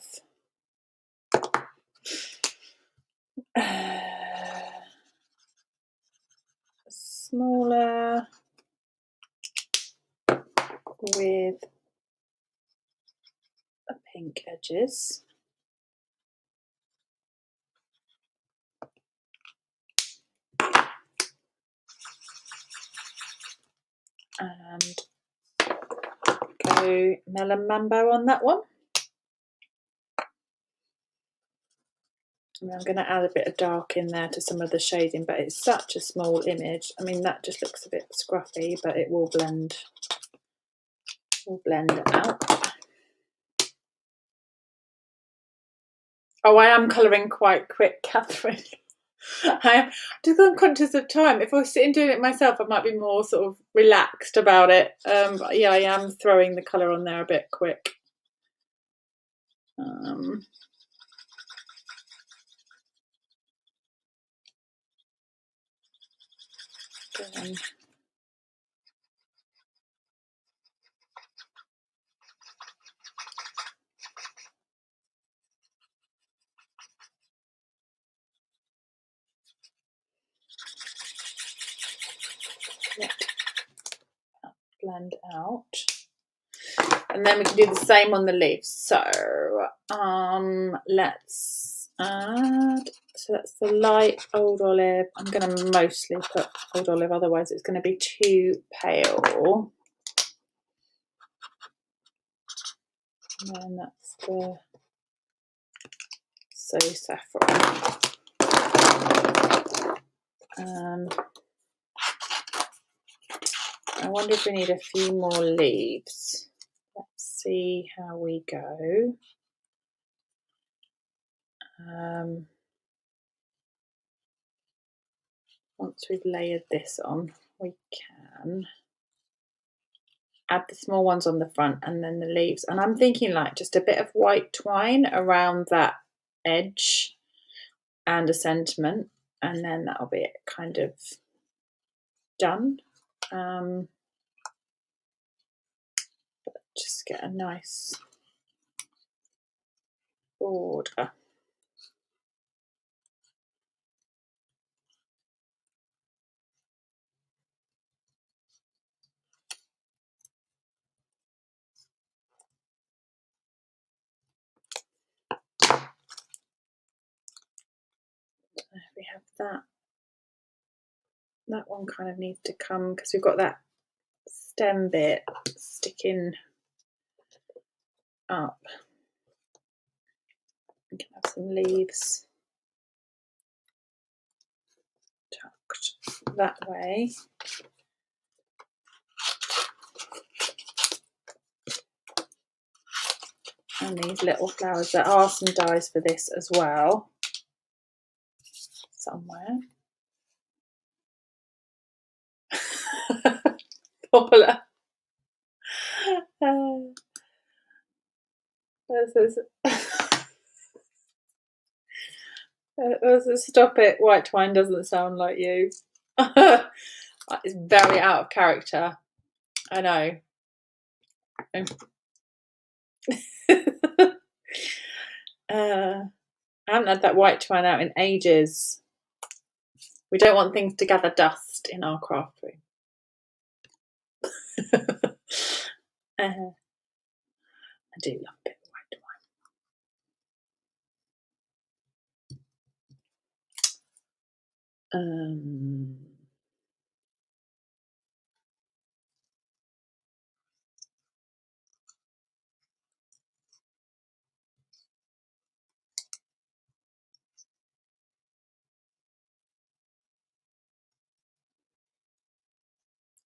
S1: smaller with pink edges. And go melon mambo on that one. And I'm going to add a bit of dark in there to some of the shading, but it's such a small image. I mean, that just looks a bit scruffy, but it will blend out. Oh, I am colouring quite quick, Catherine. I'm just unconscious of time. If I was sitting doing it myself, I might be more sort of relaxed about it. But yeah, I am throwing the colour on there a bit quick. Let that blend out. And then we can do the same on the leaves. So let's add, so that's the light old olive. I'm going to mostly put old olive, otherwise it's going to be too pale. And then that's the So Saffron. I wonder if we need a few more leaves. Let's see how we go. Once we've layered this on, we can add the small ones on the front and then the leaves. And I'm thinking like just a bit of white twine around that edge and a sentiment, and then that'll be it, kind of done. Just get a nice border. We have that. That one kind of needs to come because we've got that stem bit sticking up. We can have some leaves tucked that way. And these little flowers, there are some dies for this as well, somewhere. Popular. Stop it, white twine doesn't sound like you. It's very out of character. I know. I haven't had that white twine out in ages. We don't want things to gather dust in our craft room. I do love a bit of white twine.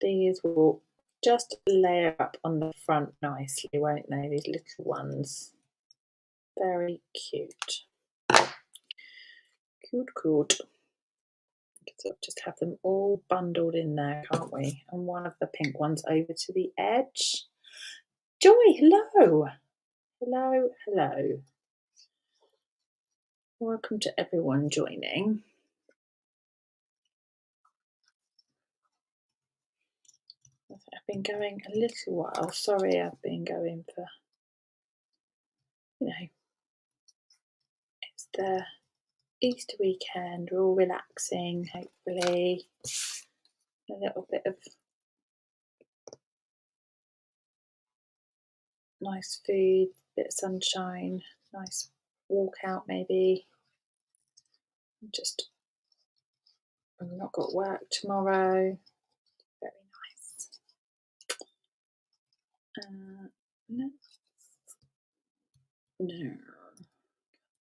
S1: These will just layer up on the front nicely, won't they? These little ones. Very cute. Cute. So just have them all bundled in there, can't we? And one of the pink ones over to the edge. Joy, hello. Hello. Welcome to everyone joining. I've been going a little while. Sorry, I've been going for, it's the Easter weekend. We're all relaxing, hopefully. A little bit of nice food, bit of sunshine, nice walk out maybe. I've not got work tomorrow. Very nice.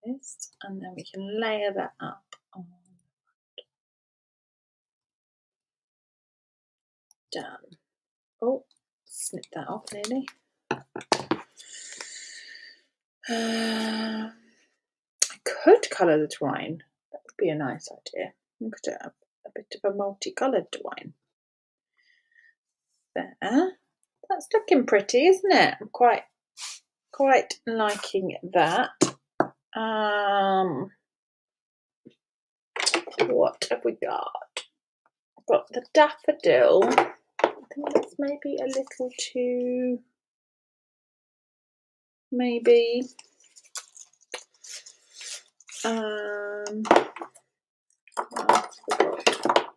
S1: This, and then we can layer that up on. Done. Oh, snip that off nearly. I could colour the twine. That would be a nice idea. I could have a bit of a multicoloured twine. There. That's looking pretty, isn't it? I'm quite liking that. What have we got? I've got the daffodil. I think that's maybe a little too. Maybe.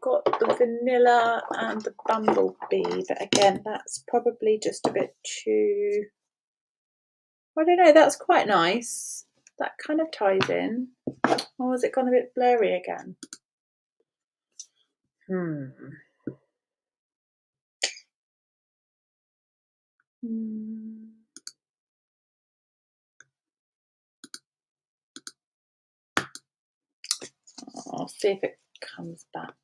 S1: Got the vanilla and the bumblebee, but again, that's probably just a bit too. I don't know. That's quite nice. That kind of ties in. Or has it gone a bit blurry again? I'll see if it comes back.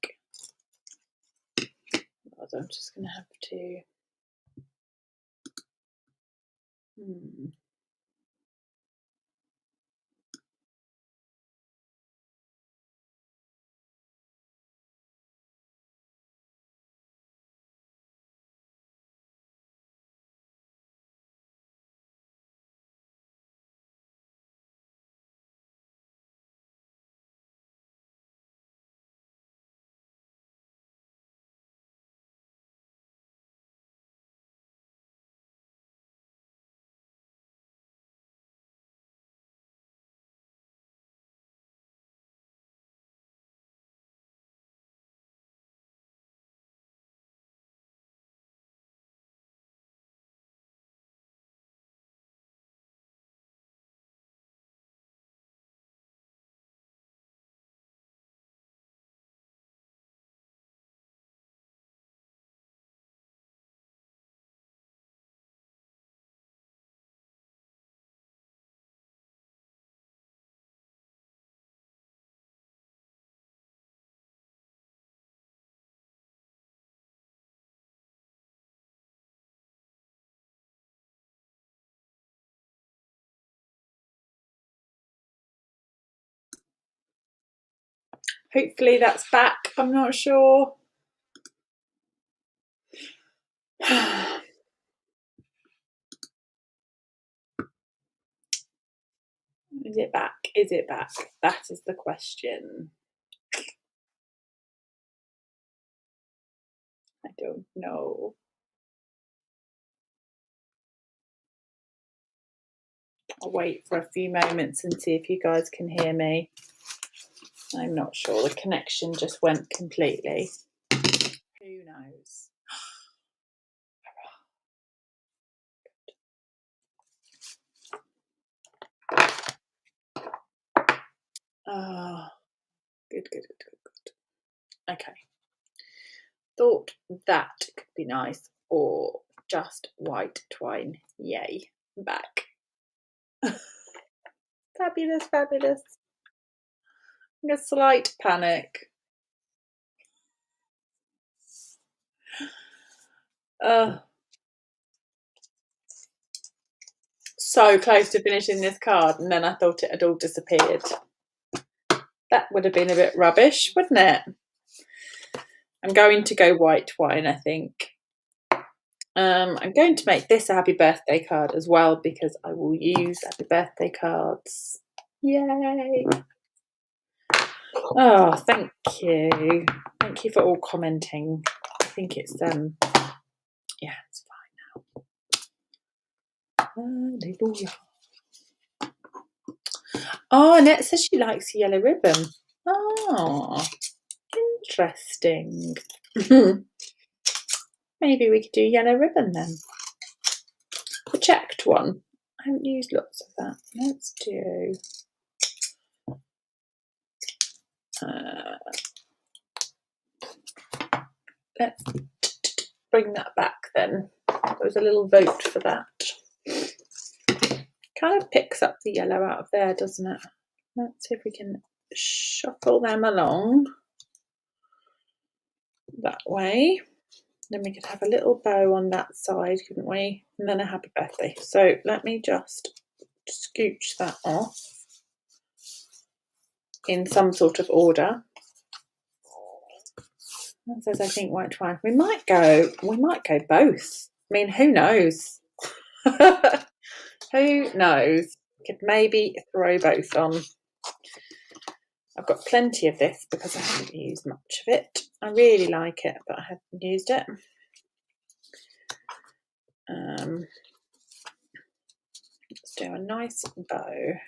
S1: card. I'm just going to have to... Hopefully that's back. I'm not sure. Is it back? Is it back? That is the question. I don't know. I'll wait for a few moments and see if you guys can hear me. I'm not sure. The connection just went completely. Who knows? Oh, good. Okay. Thought that could be nice, or just white twine. Yay. Back. Fabulous. A slight panic. So close to finishing this card, and then I thought it had all disappeared. That would have been a bit rubbish, wouldn't it? I'm going to go white twine, I think. I'm going to make this a happy birthday card as well, because I will use happy birthday cards. Yay! Oh, thank you. Thank you for all commenting. I think it's yeah, it's fine now. Hallelujah. Oh, Annette says she likes a yellow ribbon. Oh, interesting. Maybe we could do yellow ribbon then. The checked one. I haven't used lots of that. Let's do... let's bring that back then. There was a little vote for that. Kind of picks up the yellow out of there, doesn't it? Let's see if we can shuffle them along that way. Then we could have a little bow on that side, couldn't we? And then a happy birthday. So let me just scooch that off in some sort of order. That says I think white twine. We might go both. I mean, who knows? Who knows? Could maybe throw both on. I've got plenty of this because I haven't used much of it. I really like it, but I haven't used it. Let's do a nice bow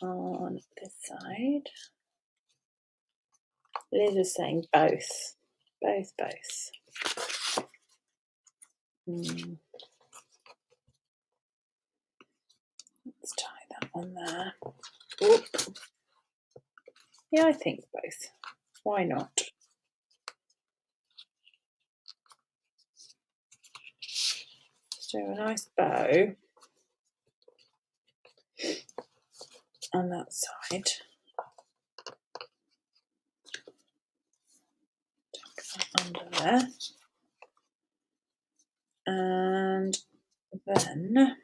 S1: on this side. Liz is saying both. Both. Let's tie that on there. Oop. Yeah, I think both. Why not? Let's do a nice bow on that side. Tuck that under there. And then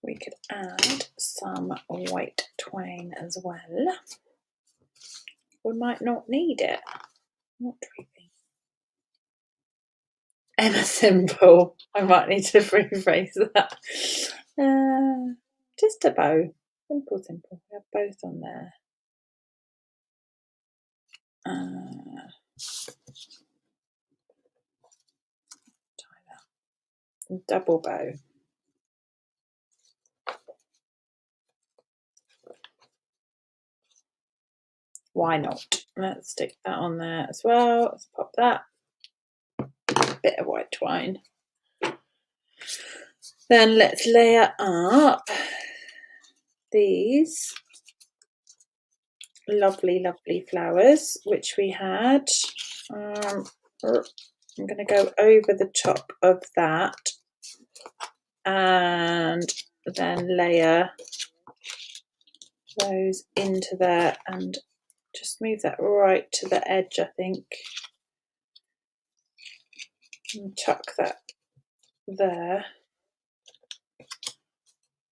S1: we could add some white twine as well. We might not need it. What do we think? Emma Simple. I might need to rephrase that. Just a bow. Simple, simple. We have both on there. Tie that. Double bow. Why not? Let's stick that on there as well. Let's pop that. Bit of white twine. Then let's layer up these lovely, lovely flowers, which we had. I'm going to go over the top of that and then layer those into there and just move that right to the edge, I think, and tuck that there.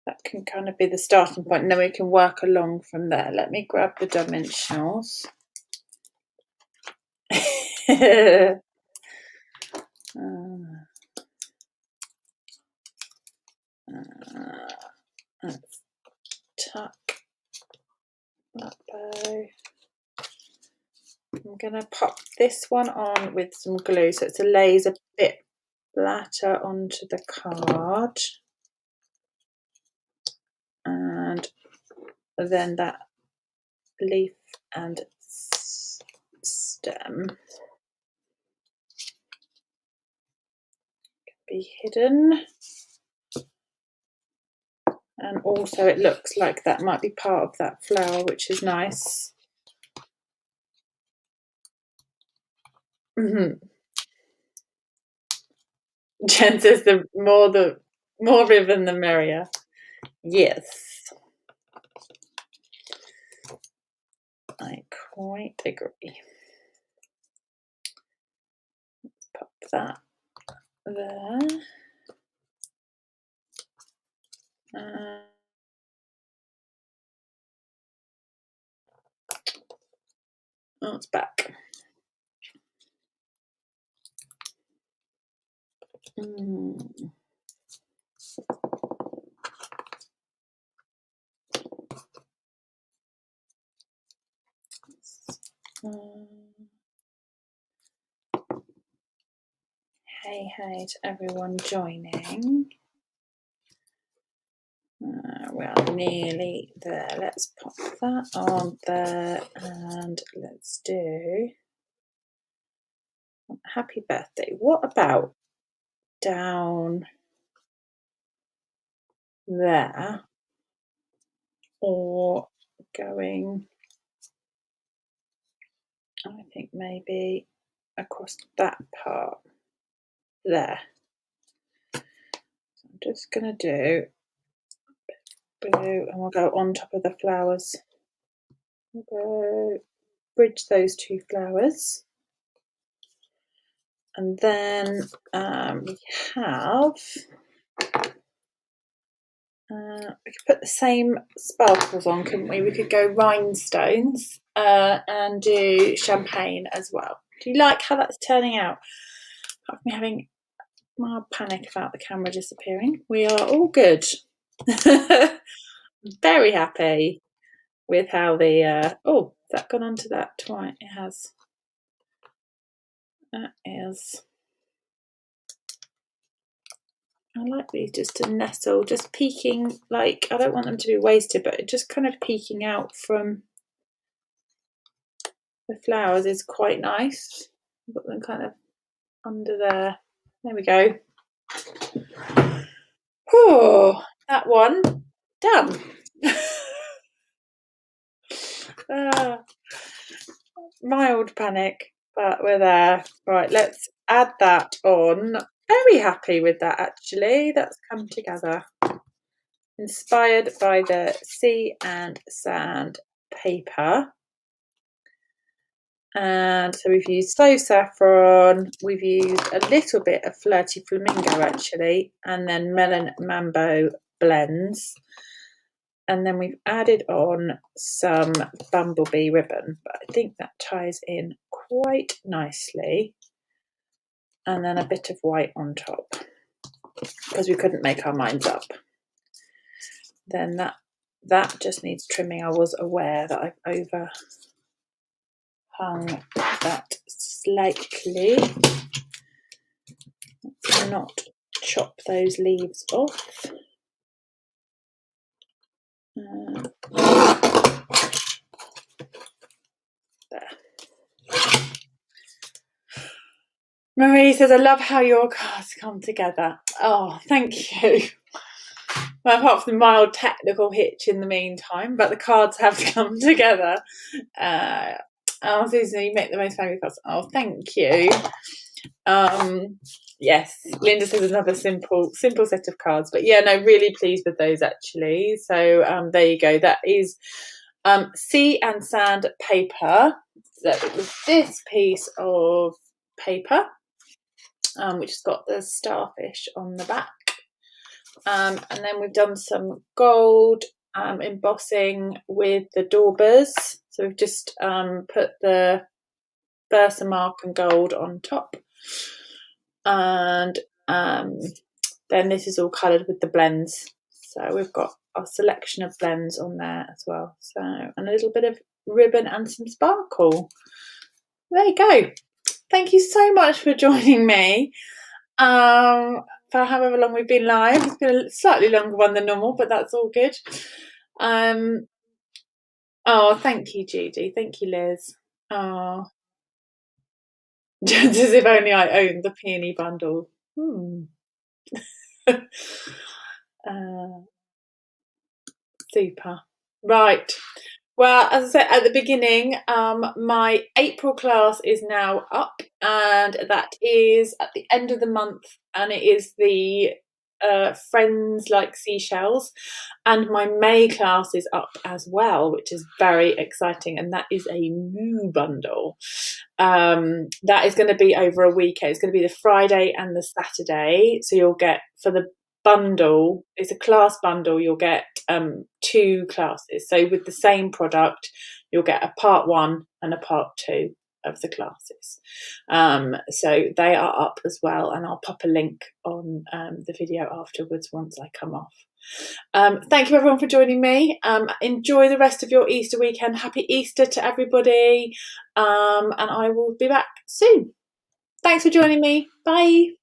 S1: That can kind of be the starting point, and then we can work along from there. Let me grab the dimensionals. Let's tuck that bow. I'm going to pop this one on with some glue so it lays a bit flatter onto the card. And then that leaf and stem can be hidden. And also it looks like that might be part of that flower, which is nice. Jen says the more ribbon the merrier. Yes, I quite agree. Let's pop that there. Oh, it's back. Hey to everyone joining. We're nearly there. Let's pop that on there and let's do happy birthday. What about down there, or going, I think maybe across that part there. So I'm just going to do blue and we'll go on top of the flowers. We'll go bridge those two flowers. And then we have, we could put the same sparkles on, couldn't we? We could go rhinestones and do champagne as well. Do you like how that's turning out? Apart from me having mild panic about the camera disappearing, we are all good. Very happy with how the, oh, has that gone onto that twine? It has. That is. I like these just to nestle, just peeking, like, I don't want them to be wasted, but just kind of peeking out from the flowers is quite nice. Put them kind of under there. There we go. Oh, that one done. Mild panic, but we're there. Right, let's add that on. Very happy with that, actually. That's come together inspired by the sea and sand paper. And so we've used Slow Saffron, we've used a little bit of Flirty Flamingo actually, and then Melon Mambo blends. And then we've added on some Bumblebee ribbon, but I think that ties in quite nicely. And then a bit of white on top, because we couldn't make our minds up. Then that just needs trimming. I was aware that I've overhung that slightly. Let's not chop those leaves off. There. Marie says, I love how your cards come together. Oh, thank you. Well, apart from the mild technical hitch in the meantime, but the cards have come together. Oh, Susan, you make the most family cards. Oh, thank you. Yes, Linda says another simple set of cards, but yeah, no, really pleased with those actually. So there you go. That is sea and sand paper. So it was this piece of paper, which has got the starfish on the back, and then we've done some gold embossing with the daubers. So we've just put the Versamark and gold on top, and then this is all coloured with the blends. So we've got a selection of blends on there as well. So, and a little bit of ribbon and some sparkle. There you go. Thank you so much for joining me. For however long we've been live. It's been a slightly longer one than normal, but that's all good. Oh, thank you, Judy. Thank you, Liz. Oh, just as if only I owned the Peony bundle. Super. Right. Well, as I said at the beginning, my April class is now up, and that is at the end of the month, and it is the Friends Like Seashells, and my May class is up as well, which is very exciting, and that is a new bundle. That is going to be over a weekend. It's going to be the Friday and the Saturday, so you'll get, for the bundle, it's a class bundle, you'll get 2 classes. So with the same product, you'll get a part 1 and a part 2 of the classes. So they are up as well, and I'll pop a link on the video afterwards once I come off. Thank you everyone for joining me. Enjoy the rest of your Easter weekend. Happy Easter to everybody, and I will be back soon. Thanks for joining me. Bye.